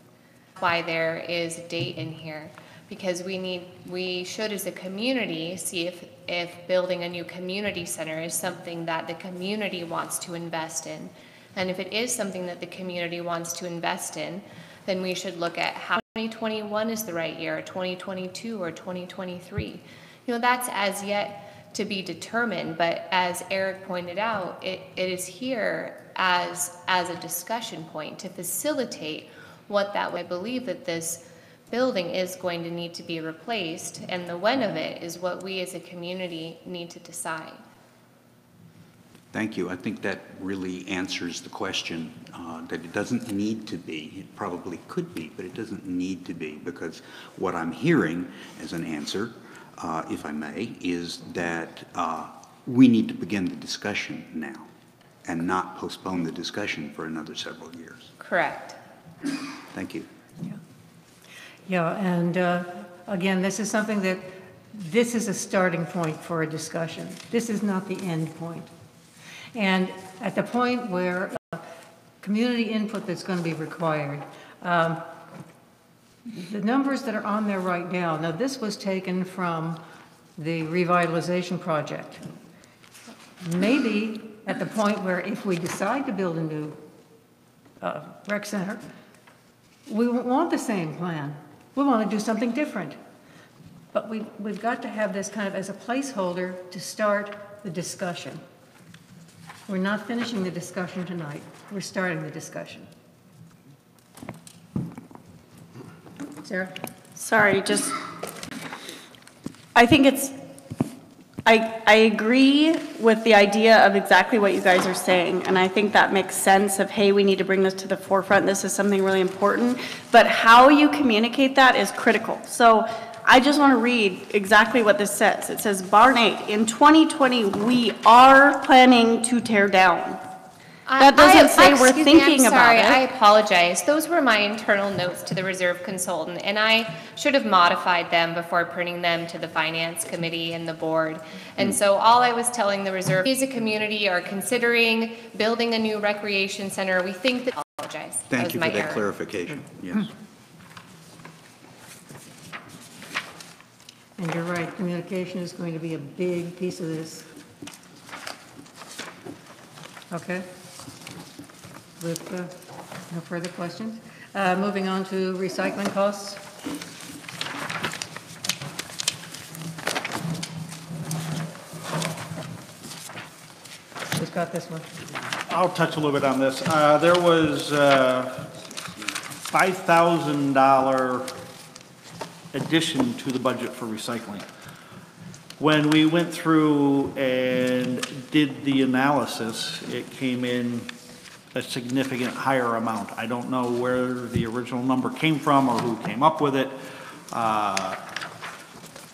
Why there is a date in here, because we should as a community see if building a new community center is something that the community wants to invest in. And if it is something that the community wants to invest in, then we should look at how 2021 is the right year, or 2022 or 2023. You know, that's as yet to be determined, but as Eric pointed out, it is here as a discussion point to facilitate what that would. I believe that this building is going to need to be replaced, and the when of it is what we as a community need to decide. Thank you. I think that really answers the question, that it doesn't need to be. It probably could be, but it doesn't need to be, because what I'm hearing as an answer, if I may, is that we need to begin the discussion now and not postpone the discussion for another several years. Correct. Thank you. Yeah, and again, this is something that, this is a starting point for a discussion. This is not the end point. And at the point where community input that's going to be required, the numbers that are on there right now, this was taken from the revitalization project. Maybe at the point where if we decide to build a new rec center, we won't want the same plan. We want to do something different. But we've got to have this kind of as a placeholder to start the discussion. We're not finishing the discussion tonight. We're starting the discussion. Sarah? Sorry, I think I agree with the idea of exactly what you guys are saying, and I think that makes sense of, hey, we need to bring this to the forefront. This is something really important, but how you communicate that is critical. So I just want to read exactly what this says. It says, Barn 8, in 2020, we are planning to tear down. That doesn't say we're thinking about it. I apologize. Those were my internal notes to the reserve consultant, and I should have modified them before printing them to the finance committee and the board. And so all I was telling the reserve, we as a community are considering building a new recreation center. We think that, I apologize. Thank you for that clarification. Yes. And you're right, communication is going to be a big piece of this. Okay? With no further questions. Moving on to recycling costs. Who's got this one? I'll touch a little bit on this. There was $5,000 addition to the budget for recycling. When we went through and did the analysis, it came in a significant higher amount. I don't know where the original number came from or who came up with it.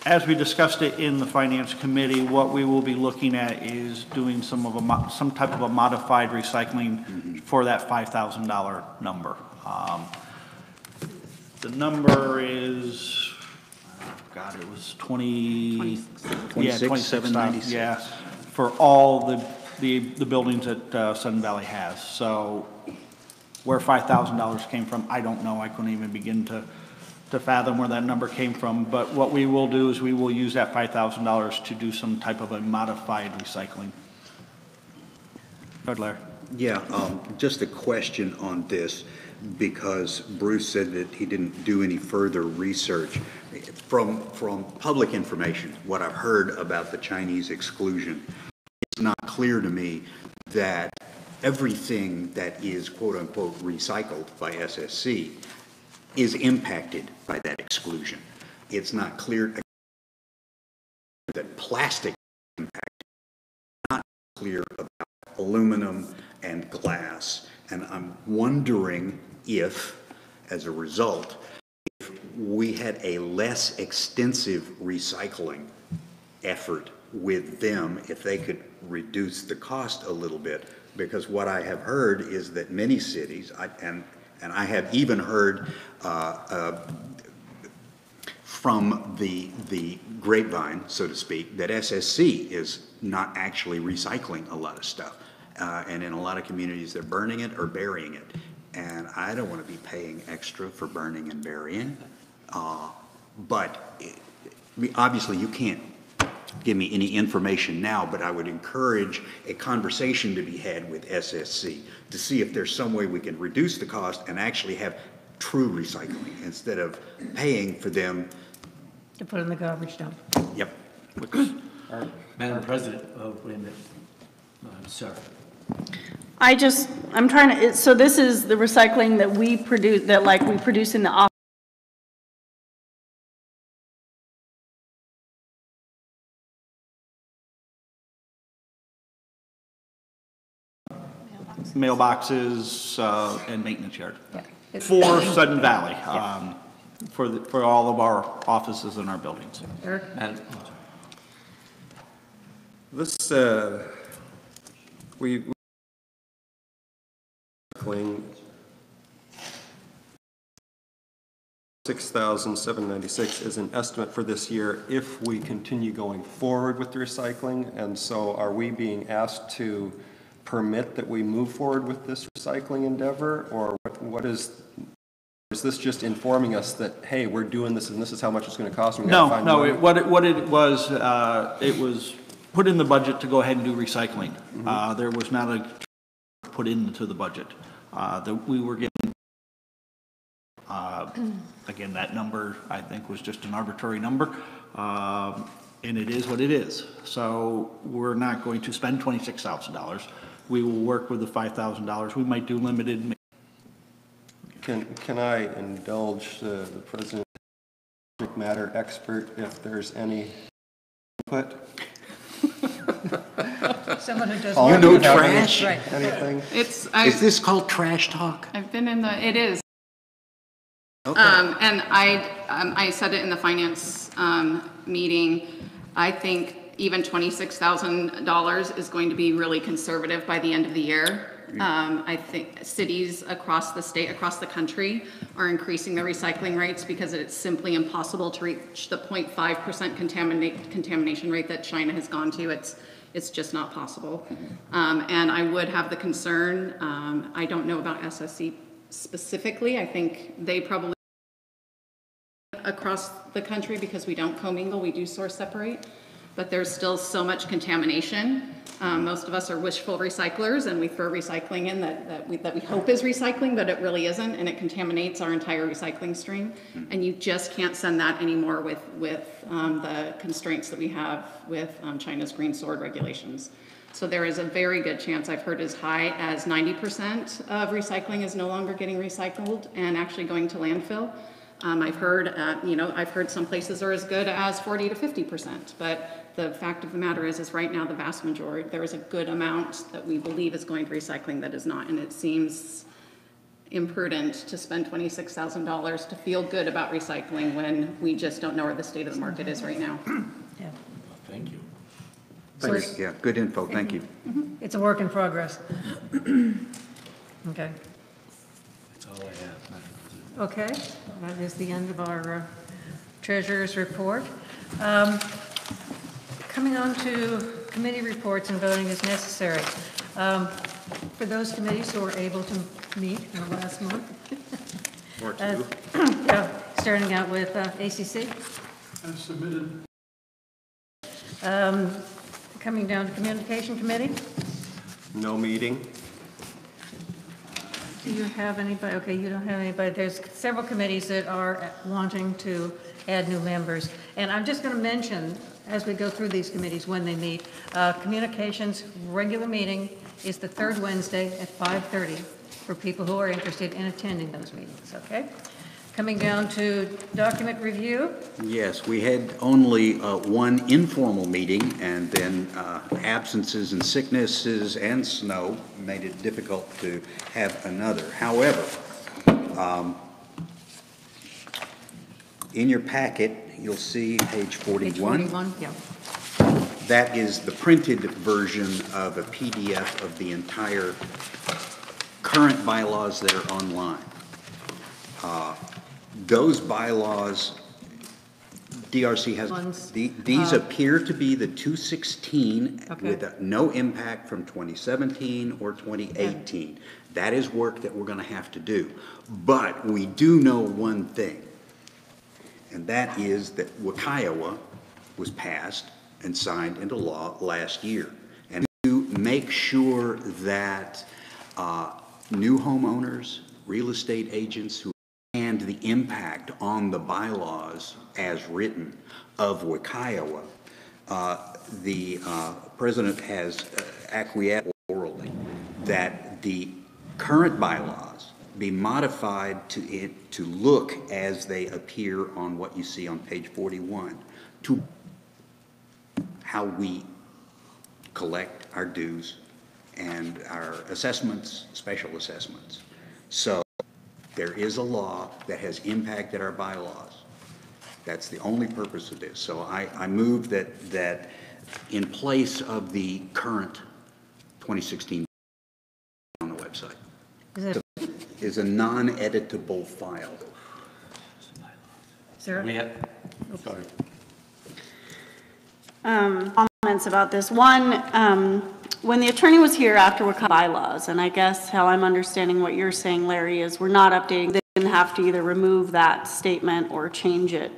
As we discussed it in the finance committee, what we will be looking at is doing some type of a modified recycling for that $5,000 number. The number is, God, it was 26,796. Yeah, for all the buildings that Sudden Valley has. So where $5,000 came from, I don't know. I couldn't even begin to fathom where that number came from. But what we will do is we will use that $5,000 to do some type of a modified recycling. Go ahead, Larry. Yeah, just a question on this, because Bruce said that he didn't do any further research. From public information, what I've heard about the Chinese exclusion, it's not clear to me that everything that is quote-unquote recycled by SSC is impacted by that exclusion. It's not clear that plastic is impacted. It's not clear about aluminum and glass. And I'm wondering if, as a result, if we had a less extensive recycling effort with them if they could reduce the cost a little bit, because what I have heard is that many cities, and I have even heard from the grapevine, so to speak, that SSC is not actually recycling a lot of stuff. And in a lot of communities, they're burning it or burying it. And I don't want to be paying extra for burning and burying. But obviously, you can't give me any information now, but I would encourage a conversation to be had with SSC to see if there's some way we can reduce the cost and actually have true recycling instead of paying for them. To put in the garbage dump. Yep. Madam President, wait a minute. I'm sorry. I'm trying to, so this is the recycling that we produce, that like we produce in the office. Mailboxes and maintenance yard. For Sudden Valley, for all of our offices and our buildings. Eric? This, we 6,796 is an estimate for this year if we continue going forward with the recycling. And so are we being asked to permit that we move forward with this recycling endeavor, or what is this just informing us that, hey, we're doing this and this is how much it's going to cost? No, what it was, it was put in the budget to go ahead and do recycling. There was not a put into the budget. That we were getting, again, that number I think was just an arbitrary number, and it is what it is. So we're not going to spend $26,000. We will work with the $5,000. We might do limited. Can I indulge the president, subject matter expert, if there's any input? Someone who does. You know trash? Right. Anything? Is this called trash talk? I've been in it is. Okay. And I said it in the finance meeting. I think even $26,000 is going to be really conservative by the end of the year. I think cities across the state, across the country are increasing their recycling rates because it's simply impossible to reach the 0.5% contamination rate that China has gone to. It's just not possible. And I would have the concern, I don't know about SSC specifically. I think they probably across the country, because we don't commingle, we do source separate, but there's still so much contamination. Most of us are wishful recyclers, and we throw recycling in that we hope is recycling, but it really isn't, and it contaminates our entire recycling stream. And you just can't send that anymore with the constraints that we have with China's Green Sword regulations. So there is a very good chance, I've heard as high as 90% of recycling is no longer getting recycled and actually going to landfill. I've heard some places are as good as 40 to 50%, but the fact of the matter is right now the vast majority, there is a good amount that we believe is going to recycling that is not, and it seems imprudent to spend $26,000 to feel good about recycling when we just don't know where the state of the market is right now. Yeah. Thank you. Thanks. Yeah, good info, thank you. It's a work in progress. Okay. That's all I have. Okay, that is the end of our treasurer's report. Coming on to committee reports and voting as necessary. For those committees who were able to meet in the last month. Or two. Yeah, starting out with ACC. I've submitted. Coming down to Communication Committee. No meeting. Do you have anybody? Okay, you don't have anybody. There's several committees that are wanting to add new members. And I'm just going to mention, as we go through these committees, when they meet, Communications regular meeting is the third Wednesday at 5:30 for people who are interested in attending those meetings, okay? Coming down to document review. Yes, we had only one informal meeting, and then absences and sicknesses and snow made it difficult to have another. However, in your packet, you'll see page 41. Page 41, yeah. That is the printed version of a PDF of the entire current bylaws that are online. Those bylaws, DRC has, these appear to be the 216 with no impact from 2017 or 2018. That is work that we're going to have to do. But we do know one thing, and that is that Wakaiowa was passed and signed into law last year. And to make sure that new homeowners, real estate agents who and the impact on the bylaws as written of Wakaiowa, the president has acquiesced orally that the current bylaws be modified to look as they appear on what you see on page 41, to how we collect our dues and our assessments, special assessments. So there is a law that has impacted our bylaws. That's the only purpose of this. So I move that in place of the current 2016 on the website is a non-editable file. Sarah? Sorry. Comments about this. One, when the attorney was here after Wakaiowa bylaws, and I guess how I'm understanding what you're saying, Larry, is we're not updating. They didn't have to either remove that statement or change it.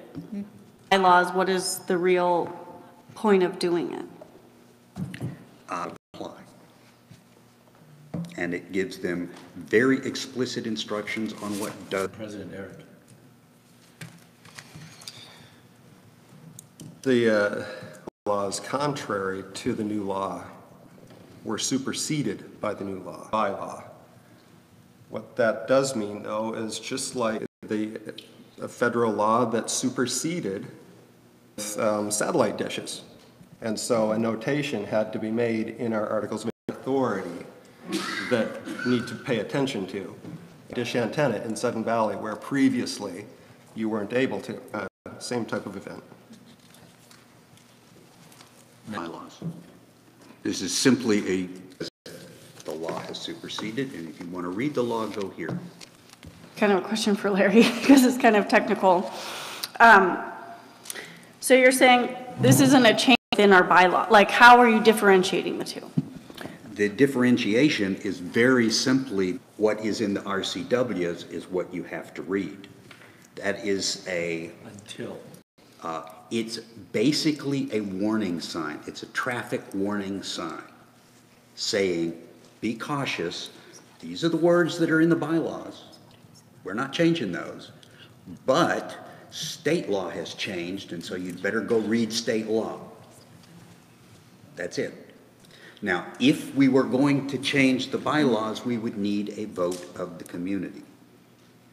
Bylaws, what is the real point of doing it? Apply. And it gives them very explicit instructions on what does. President Eric. The laws contrary to the new law were superseded by the new law, bylaw. What that does mean, though, is just like a federal law that superseded satellite dishes. And so a notation had to be made in our Articles of Authority that need to pay attention to. Dish antenna in Sudden Valley, where previously you weren't able to, same type of event. Bylaws. This is simply the law has superseded, and if you want to read the law, go here. Kind of a question for Larry, because it's kind of technical. So you're saying this isn't a change in our bylaw. Like, how are you differentiating the two? The differentiation is very simply what is in the RCWs is what you have to read. That is it's basically a warning sign. It's a traffic warning sign saying, be cautious. These are the words that are in the bylaws. We're not changing those. But state law has changed, and so you'd better go read state law. That's it. Now, if we were going to change the bylaws, we would need a vote of the community.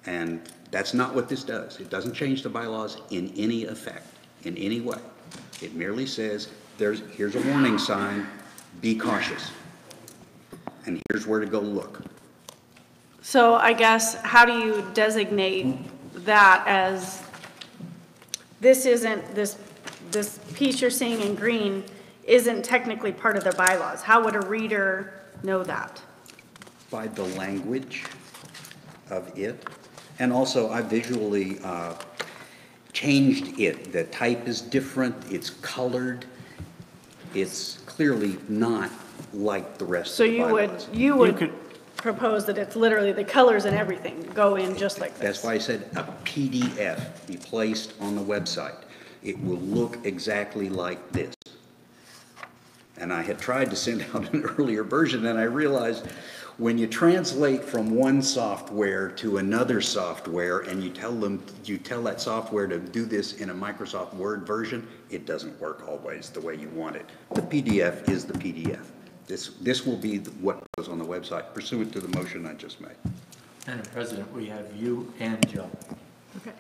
And that's not what this does. It doesn't change the bylaws in any effect, in any way. It merely says, here's a warning sign, be cautious. And here's where to go look. So I guess, how do you designate that as, this isn't, this piece you're seeing in green isn't technically part of the bylaws? How would a reader know that? By the language of it. And also, I visually changed it. The type is different, it's colored. It's clearly not like the rest of the bylaws. So you would propose that it's literally the colors and everything go in just like this? That's why I said a PDF be placed on the website. It will look exactly like this. And I had tried to send out an earlier version, and I realized when you translate from one software to another software and you tell that software to do this in a Microsoft Word version, it doesn't work always the way you want it. The PDF is the PDF. This will be what goes on the website pursuant to the motion I just made. Madam President, we have you and Joe. Okay.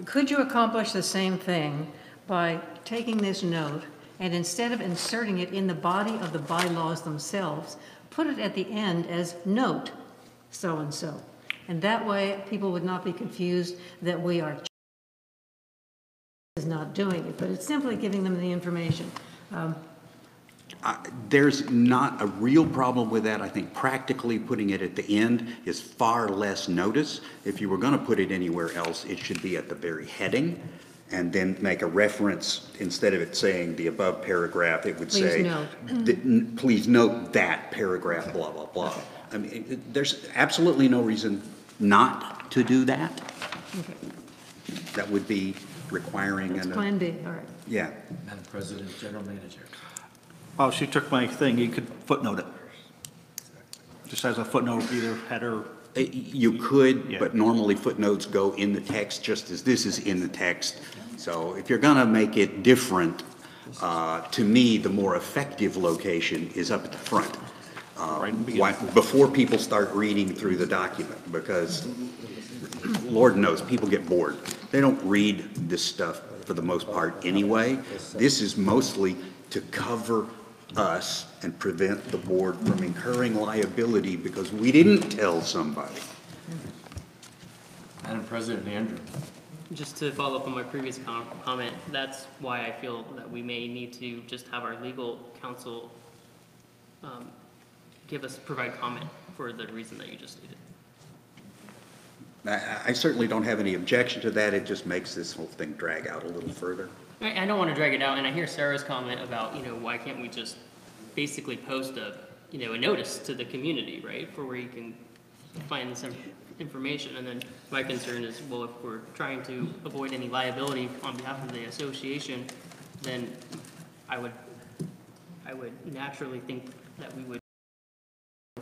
Could you accomplish the same thing by taking this note and instead of inserting it in the body of the bylaws themselves, put it at the end as note so-and-so? And that way, people would not be confused that we are not doing it, but it's simply giving them the information. There's not a real problem with that. I think practically putting it at the end is far less notice. If you were going to put it anywhere else, it should be at the very heading, and then make a reference, instead of it saying the above paragraph, it would Please say, note. Please note that paragraph, blah, blah, blah. I mean, there's absolutely no reason not to do that. Okay. That would be requiring That's an. Plan B, all right. Yeah. Madam President, General Manager. Oh, she took my thing, you could footnote it. Just as a footnote, either header. You could, Yeah. but normally footnotes go in the text, just as this is in the text. So if you're going to make it different, to me, the more effective location is up at the front. Right in the beginning. Before people start reading through the document, because Lord knows, people get bored. They don't read this stuff for the most part anyway. This is mostly to cover us and prevent the board from incurring liability because we didn't tell somebody. Madam President, Andrew. Just to follow up on my previous comment, that's why I feel that we may need to just have our legal counsel provide comment for the reason that you just stated. I certainly don't have any objection to that. It just makes this whole thing drag out a little further. I don't want to drag it out, and I hear Sarah's comment about, why can't we just basically post a notice to the community, right, for where you can find this information. And then my concern is, well, if we're trying to avoid any liability on behalf of the association, then I would naturally think that we would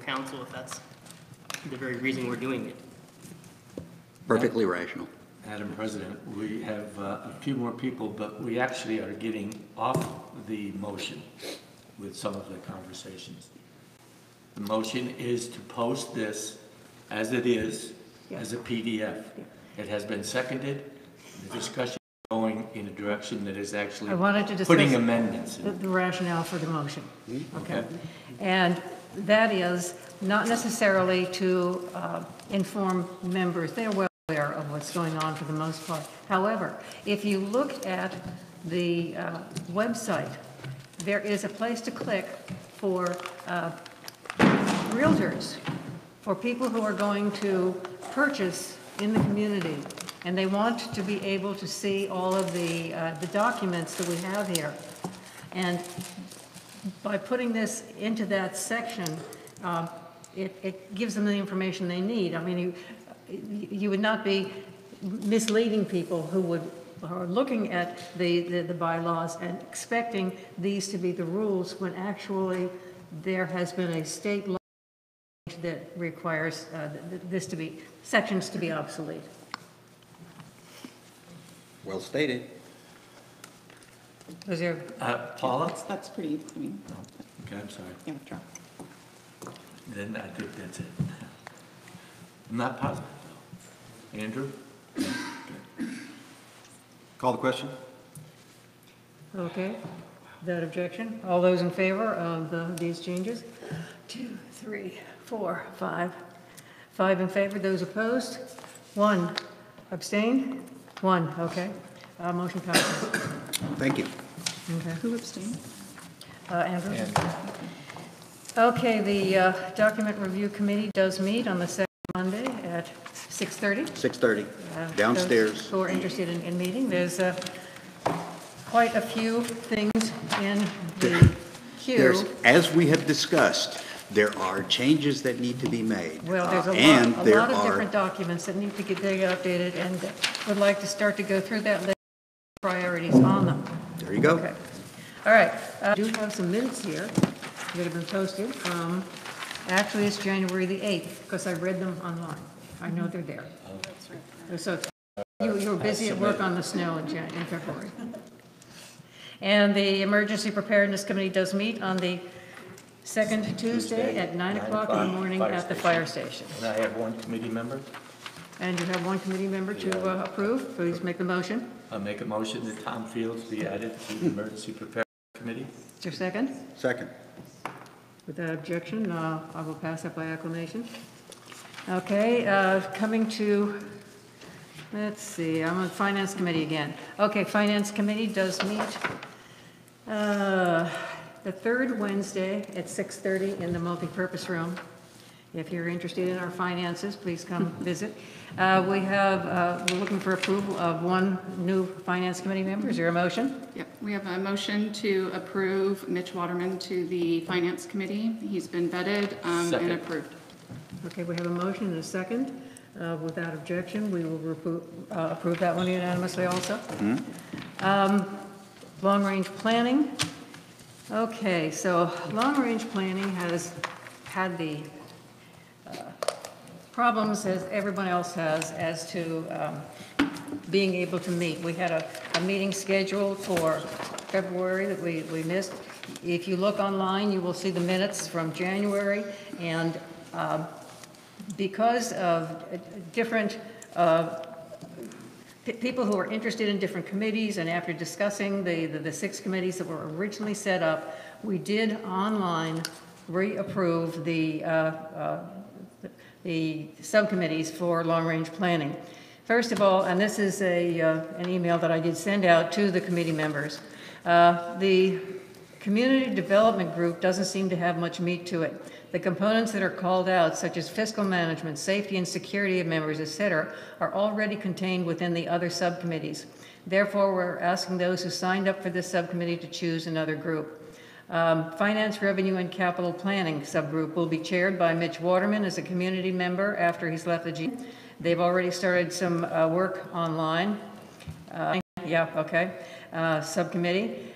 counsel if that's the very reason we're doing it. Perfectly rational. Madam President, we have a few more people, but we actually are getting off the motion with some of the conversations. The motion is to post this as it is, as a PDF. It has been seconded. The discussion is going in a direction that is actually I wanted to discuss putting amendments in. the rationale for the motion. Okay. And that is not necessarily to inform members. They're well aware of what's going on for the most part. However, if you look at the website, there is a place to click for realtors, for people who are going to purchase in the community, and they want to be able to see all of the documents that we have here. And by putting this into that section, it gives them the information they need. I mean, you would not be misleading people who are looking at the bylaws and expecting these to be the rules when actually there has been a state law that requires sections to be obsolete. Well stated. Was there? Paula? That's pretty, I mean. Okay, I'm sorry. Yeah, withdraw. Then I think that's it. I'm not positive, though. Andrew? Call the question? Okay. Without objection? All those in favor of these changes? 2, 3, 4, 5. 5 in favor. Those opposed? 1. Abstain? 1. Okay. Motion passes. Thank you. Okay. Who abstained? Andrew? Okay, the Document Review Committee does meet on the second Monday at 6:30. 6:30, downstairs. Those who are interested in meeting, there's quite a few things in the queue. As we have discussed, there are changes that need to be made. Well, there's And a there lot of are- different documents that need to get updated, and would like to start to go through that list of priorities on them. There you go. Okay. All right. I do have some minutes here that have been posted. Actually, it's January the 8th, because I read them online. I know they're there. So you were busy at work on the snow in February. And the Emergency Preparedness Committee does meet on the second Tuesday at 9 o'clock in the morning at the fire station. And I have one committee member. And you have one committee member to approve. Please make the motion. I'll make a motion that Tom Fields be added to the Emergency Preparedness Committee. Is there a second? Second. Without objection, I will pass that by acclamation. Okay, coming to, let's see, I'm on Finance Committee again. Okay, Finance Committee does meet The third Wednesday at 6:30 in the multipurpose room. If you're interested in our finances, please come visit. We're looking for approval of one new finance committee member. Is there a motion? Yep, we have a motion to approve Mitch Waterman to the Finance Committee. He's been vetted and Second. approved. Okay, we have a motion and a second. Without objection, we will approve that one unanimously also. Long-range planning. Okay, so long-range planning has had the problems as everyone else has as to being able to meet. We had a meeting scheduled for February that we missed. If you look online, you will see the minutes from January, and because of different people who are interested in different committees, and after discussing the 6 committees that were originally set up, we did online reapprove the subcommittees for long-range planning. First of all, and this is an email that I did send out to the committee members, the community development group doesn't seem to have much meat to it. The components that are called out, such as fiscal management, safety and security of members, etc., are already contained within the other subcommittees. Therefore, we're asking those who signed up for this subcommittee to choose another group. Finance, Revenue, and Capital Planning subgroup will be chaired by Mitch Waterman as a community member after he's left the G. They've already started some work online. Subcommittee.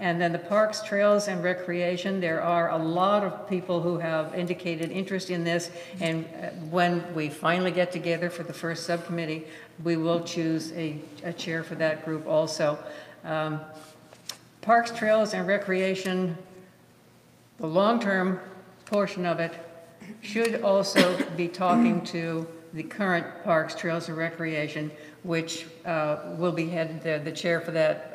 And then the Parks, Trails, and Recreation, there are a lot of people who have indicated interest in this, and when we finally get together for the first subcommittee, we will choose a chair for that group also. Parks, Trails, and Recreation, the long-term portion of it should also be talking to the current Parks, Trails, and Recreation, which will be the chair for that.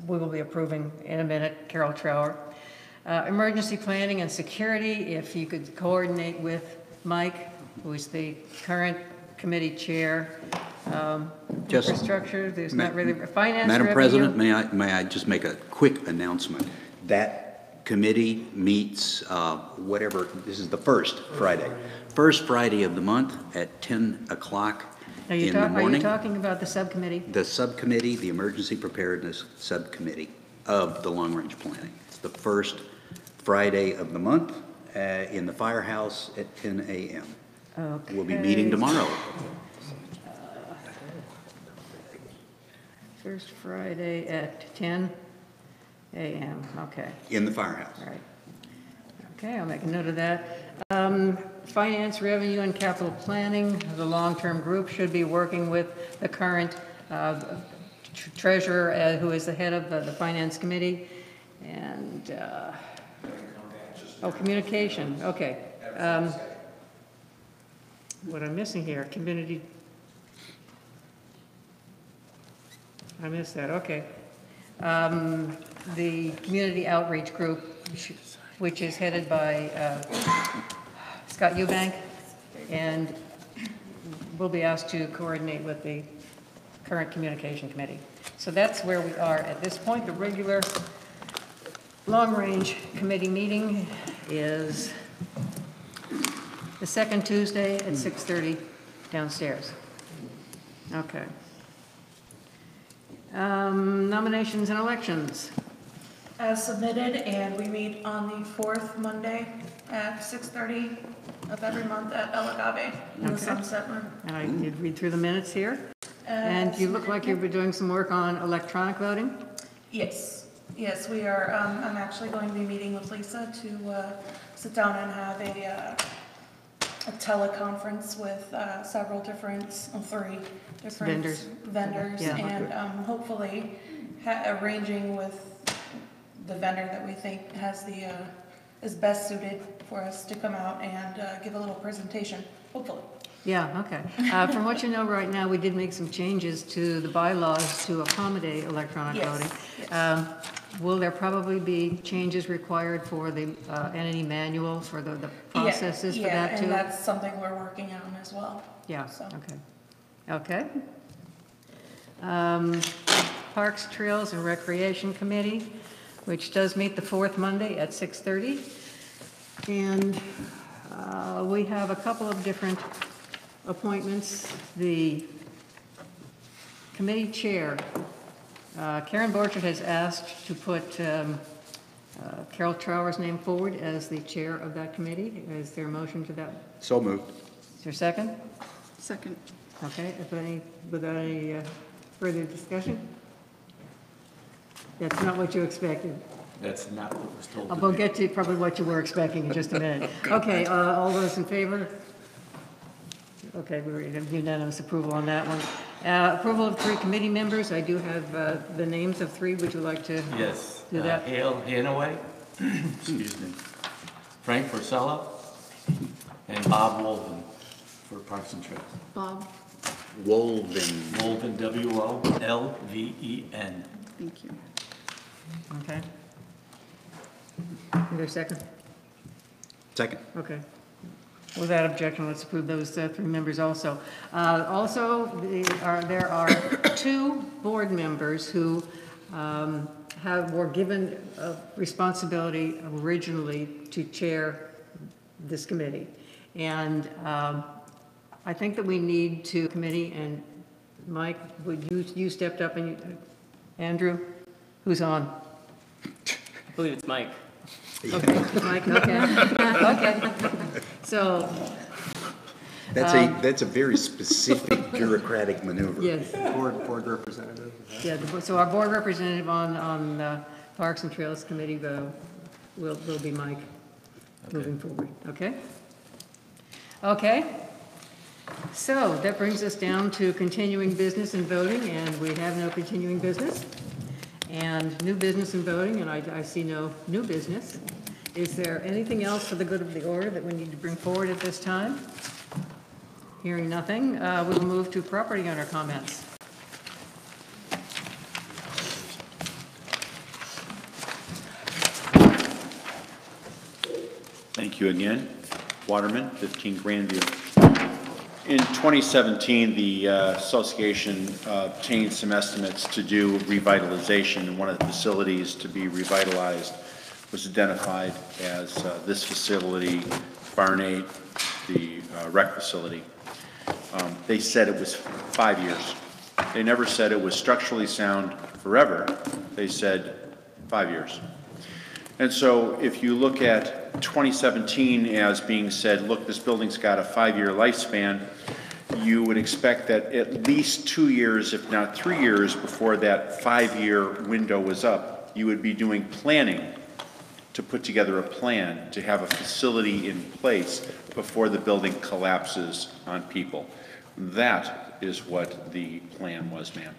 We will be approving in a minute, Carol Trower. Emergency Planning and Security, if you could coordinate with Mike, who is the current committee chair. Infrastructure, there's not really, finance, Madam revenue. President, may I just make a quick announcement? That committee meets this is the first Friday of the month at 10 o'clock in the morning. Are you talking about the subcommittee? The subcommittee, the Emergency Preparedness Subcommittee of the Long Range Planning. It's the first Friday of the month in the firehouse at 10 a.m. Okay. We'll be meeting tomorrow. First Friday at 10 a.m., okay. In the firehouse. All right. Okay, I'll make a note of that. Finance, Revenue, and Capital Planning, the long-term group should be working with the current treasurer, who is the head of the Finance Committee, and, communication, okay. What I'm missing here, community, I missed that, okay. The Community Outreach Group, which is headed by Scott Eubank, and will be asked to coordinate with the current Communication Committee. So that's where we are at this point. The regular long-range committee meeting is the second Tuesday at 6:30 downstairs. Okay. Nominations and elections. As submitted, and we meet on the fourth Monday at 6:30 of every month at El Agave in the Sunset Room. And I did read through the minutes here. And you look like you've been doing some work on electronic voting? Yes, we are. I'm actually going to be meeting with Lisa to sit down and have a teleconference with three different vendors, Yeah. and hopefully arranging with the vendor that we think has is best suited for us to come out and give a little presentation, hopefully. Yeah, okay. From what you know right now, we did make some changes to the bylaws to accommodate electronic voting. Will there probably be changes required for the entity manual, for the processes for that too? Yeah, and that's something we're working on as well. Yeah, So. okay. Okay. Parks, Trails, and Recreation Committee, which does meet the fourth Monday at 6:30. And we have a couple of different appointments. The committee chair, Karen Borchert has asked to put Carol Trower's name forward as the chair of that committee. Is there a motion to that? So moved. Is there a second? Second. Okay, without any further discussion? That's not what you expected. That's not what was told to We'll me. get to probably what you were expecting in just a minute. Okay, all those in favor? Okay, we have unanimous approval on that one. Approval of 3 committee members. I do have the names of 3. Would you like to Yes. do that? Hale Hanaway, excuse me, Frank Porcella, and Bob Wolven for Parks and Trails. Bob, Wolven. Wolven, W-O-L-V-E-N. thank you. Okay. Is there a second? Second. Okay. Without objection, let's approve those 3 members also. There are 2 board members who were given a responsibility originally to chair this committee. And I think that we need to committee, and Mike, you stepped up, and Andrew, who's on? I believe it's Mike. Okay, Mike, okay. Okay. So. That's a very specific bureaucratic maneuver. Yes. Board representative. Yeah, so our board representative on Parks and Trails Committee will be Mike moving forward, okay? Okay. So that brings us down to continuing business and voting, and we have no continuing business. And new business and voting, and I see no new business. Is there anything else for the good of the order that we need to bring forward at this time? Hearing nothing, we will move to property owner comments. Thank you again. Waterman, 15 Grandview. In 2017, the association obtained some estimates to do revitalization, and one of the facilities to be revitalized was identified as this facility, Barn 8, the rec facility. They said it was 5 years. They never said it was structurally sound forever. They said 5 years. And so if you look at 2017 as being said, look, this building's got a 5-year lifespan, you would expect that at least 2 years, if not 3 years, before that 5-year window was up, you would be doing planning to put together a plan to have a facility in place before the building collapses on people. That is what the plan was, ma'am.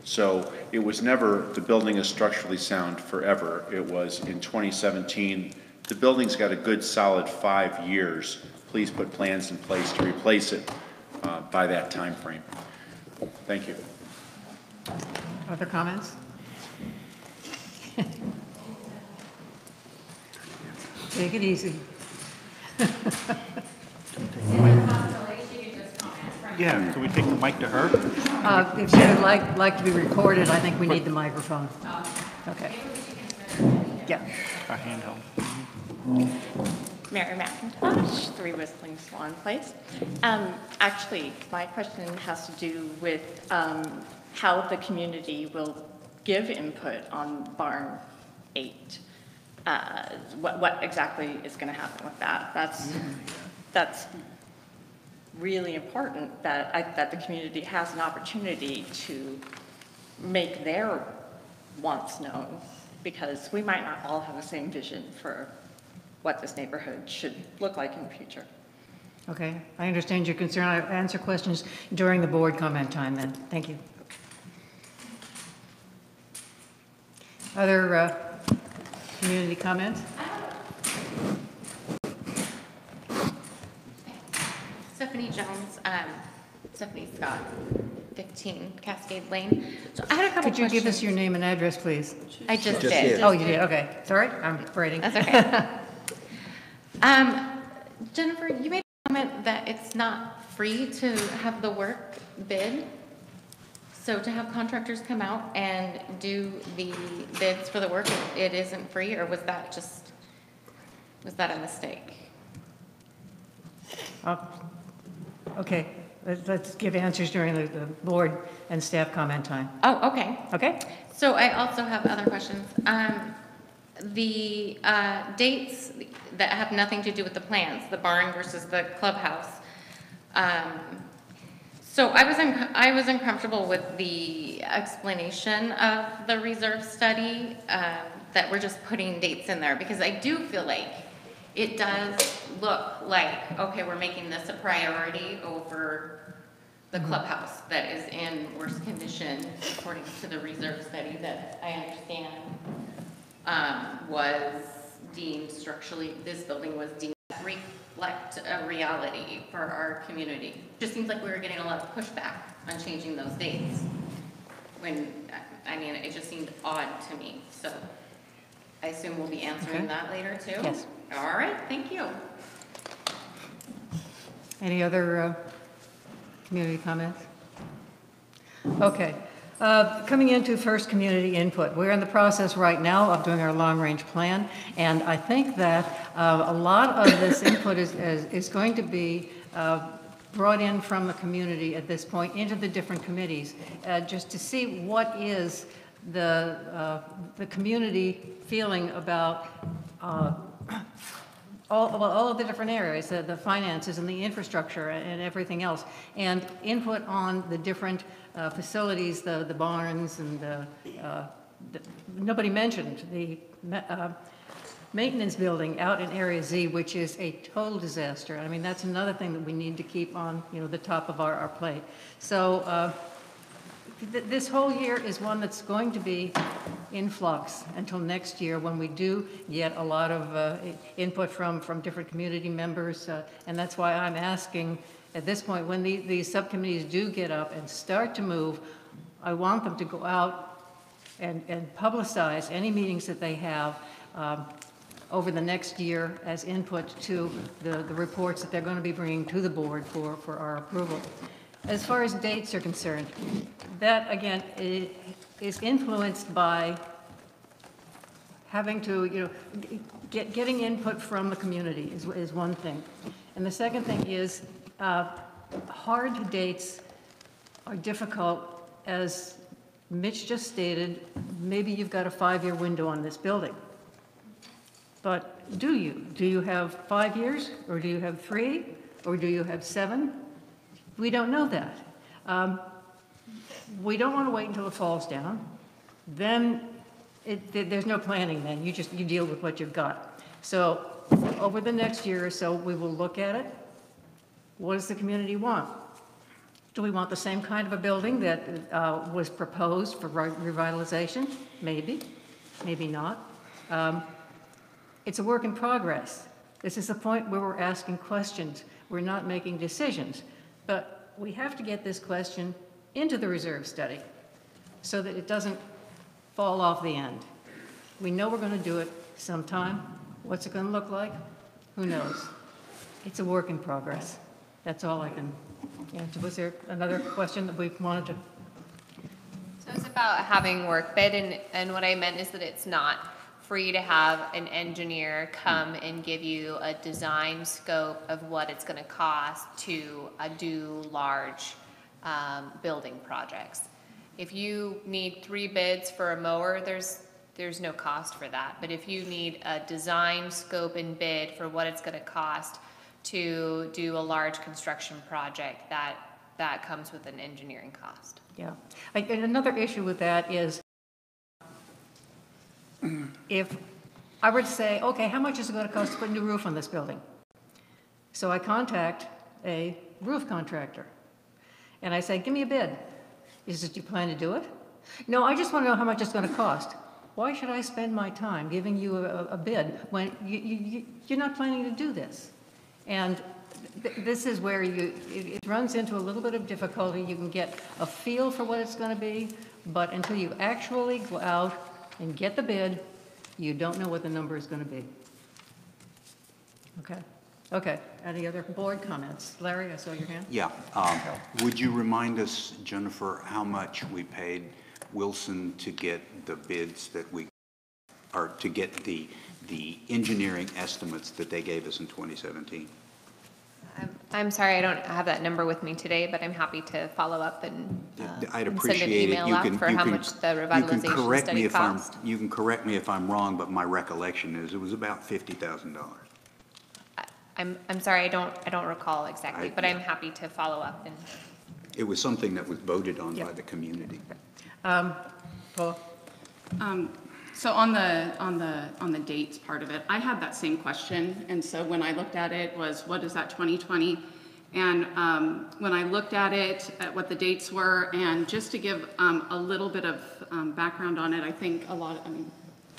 So it was never, the building is structurally sound forever. It was in 2017, the building's got a good solid 5 years. Please put plans in place to replace it by that time frame. Thank you. Other comments? Take it easy. Yeah, can we take the mic to her? If she would like to be recorded, I think we need the microphone. Okay. Yeah. A handheld. Mary McIntosh, 3 Whistling Swan Place. Actually, my question has to do with how the community will give input on Barn 8. What exactly is going to happen with that? That's really important that the community has an opportunity to make their wants known, because we might not all have the same vision for what this neighborhood should look like in the future. Okay, I understand your concern. I'll answer questions during the board comment time then. Thank you. Other community comments? Stephanie Jones, Stephanie Scott, 15 Cascade Lane. So I had a couple Could you questions. give us your name and address, please? I just did. Oh, you did, okay. Sorry, I'm writing. That's okay. Jennifer, you made a comment that it's not free to have the work bid. So to have contractors come out and do the bids for the work, it isn't free, or was that a mistake? Okay, let's give answers during the board and staff comment time. Oh, okay. Okay? So I also have other questions. The dates that have nothing to do with the plans, the barn versus the clubhouse. So I was uncomfortable with the explanation of the reserve study, that we're just putting dates in there, because I do feel like it does look like, okay, we're making this a priority over the clubhouse that is in worse condition, according to the reserve study that I understand was deemed structurally, this building was deemed to reflect a reality for our community. Just seems like we were getting a lot of pushback on changing those dates. When, I mean, it just seemed odd to me. So I assume we'll be answering Okay. that later too? Yes. All right, thank you. Any other community comments? Okay. Coming into first community input, we're in the process right now of doing our long-range plan, and I think that a lot of this input is going to be brought in from the community at this point into the different committees, just to see what is the community feeling about all of the different areas, the finances and the infrastructure and everything else, and input on the different facilities, the barns and nobody mentioned the maintenance building out in Area Z, which is a total disaster. I mean, that's another thing that we need to keep on, the top of our plate. So this whole year is one that's going to be in flux until next year, when we do get a lot of input from different community members, and that's why I'm asking at this point, when these subcommittees do get up and start to move, I want them to go out and publicize any meetings that they have over the next year as input to the reports that they're going to be bringing to the board for our approval. As far as dates are concerned, that again is influenced by having to, getting input from the community is one thing. And the second thing is hard dates are difficult. As Mitch just stated, maybe you've got a 5-year window on this building. But do you? Do you have 5 years, or do you have 3, or do you have 7? We don't know that. We don't want to wait until it falls down. Then there's no planning then. You deal with what you've got. So over the next year or so, we will look at it. What does the community want? Do we want the same kind of a building that was proposed for revitalization? Maybe, maybe not. It's a work in progress. This is the point where we're asking questions. We're not making decisions. But we have to get this question into the reserve study so that it doesn't fall off the end. We know we're going to do it sometime. What's it going to look like? Who knows? It's a work in progress. That's all I can answer. Was there another question that we wanted to? So it's about having work bid, and what I meant is that it's not free to have an engineer come and give you a design scope of what it's going to cost to do large building projects. If you need 3 bids for a mower, there's no cost for that. But if you need a design scope and bid for what it's going to cost to do a large construction project, that comes with an engineering cost. Yeah. And another issue with that is, if I were to say, okay, how much is it going to cost to put a new roof on this building? So I contact a roof contractor, and I say, give me a bid. Is it you plan to do it? No, I just want to know how much it's going to cost. Why should I spend my time giving you a bid when you're not planning to do this? And this is where it runs into a little bit of difficulty. You can get a feel for what it's going to be, but until you actually go out and get the bid, you don't know what the number is going to be. Okay? Okay, any other board comments? Larry, I saw your hand. Yeah. Would you remind us, Jennifer, how much we paid Wilson to get the bids that we, or to get the engineering estimates that they gave us in 2017? I'm sorry, I don't have that number with me today, but I'm happy to follow up and I'd and appreciate send it. an email out for how much the revitalization study cost. You can correct me if I'm wrong, but my recollection is it was about $50,000. I'm sorry, I don't recall exactly, but I'm happy to follow up and. It was something that was voted on by the community. Paul? So on the dates part of it, I had that same question, and so when I looked at it was, what is that 2020? And when I looked at it, at what the dates were, and just to give a little bit of background on it, I think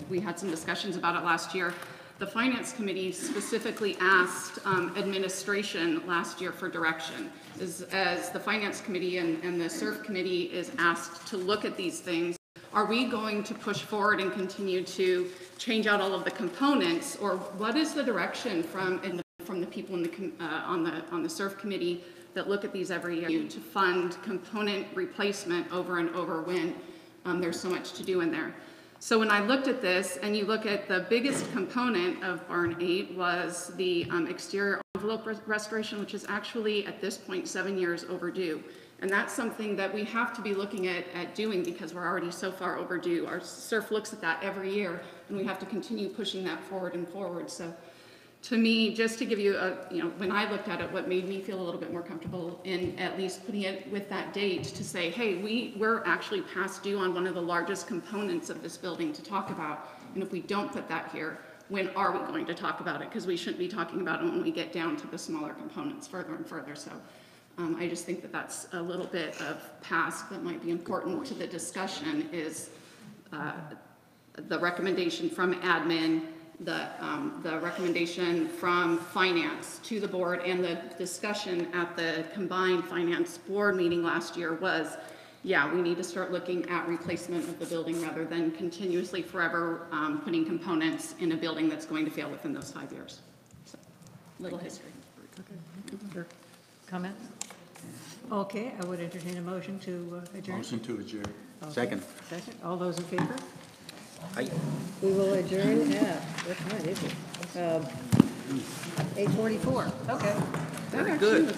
we had some discussions about it last year. The Finance Committee specifically asked administration last year for direction. As the Finance Committee and the SURF Committee is asked to look at these things, are we going to push forward and continue to change out all of the components, or what is the direction from the people on the SURF Committee that look at these every year to fund component replacement over and over when there's so much to do in there? So when I looked at this, and you look at the biggest component of Barn 8 was the exterior envelope restoration, which is actually at this point 7 years overdue. And that's something that we have to be looking at doing because we're already so far overdue. Our SURF looks at that every year, and we have to continue pushing that forward and forward. So to me, just to give you when I looked at it, what made me feel a little bit more comfortable in at least putting it with that date to say, hey, we're actually past due on one of the largest components of this building to talk about. And if we don't put that here, when are we going to talk about it? Because we shouldn't be talking about it when we get down to the smaller components further and further. So I just think that that's a little bit of past that might be important to the discussion is the recommendation from admin, the recommendation from finance to the board, and the discussion at the combined finance board meeting last year was, yeah, we need to start looking at replacement of the building rather than continuously forever putting components in a building that's going to fail within those 5 years. So, little history. Okay. Comments? Okay, I would entertain a motion to adjourn. Motion to adjourn. Okay. Second. Second. All those in favor? Aye. We will adjourn at, what time is it? 8:44. Okay. Very good.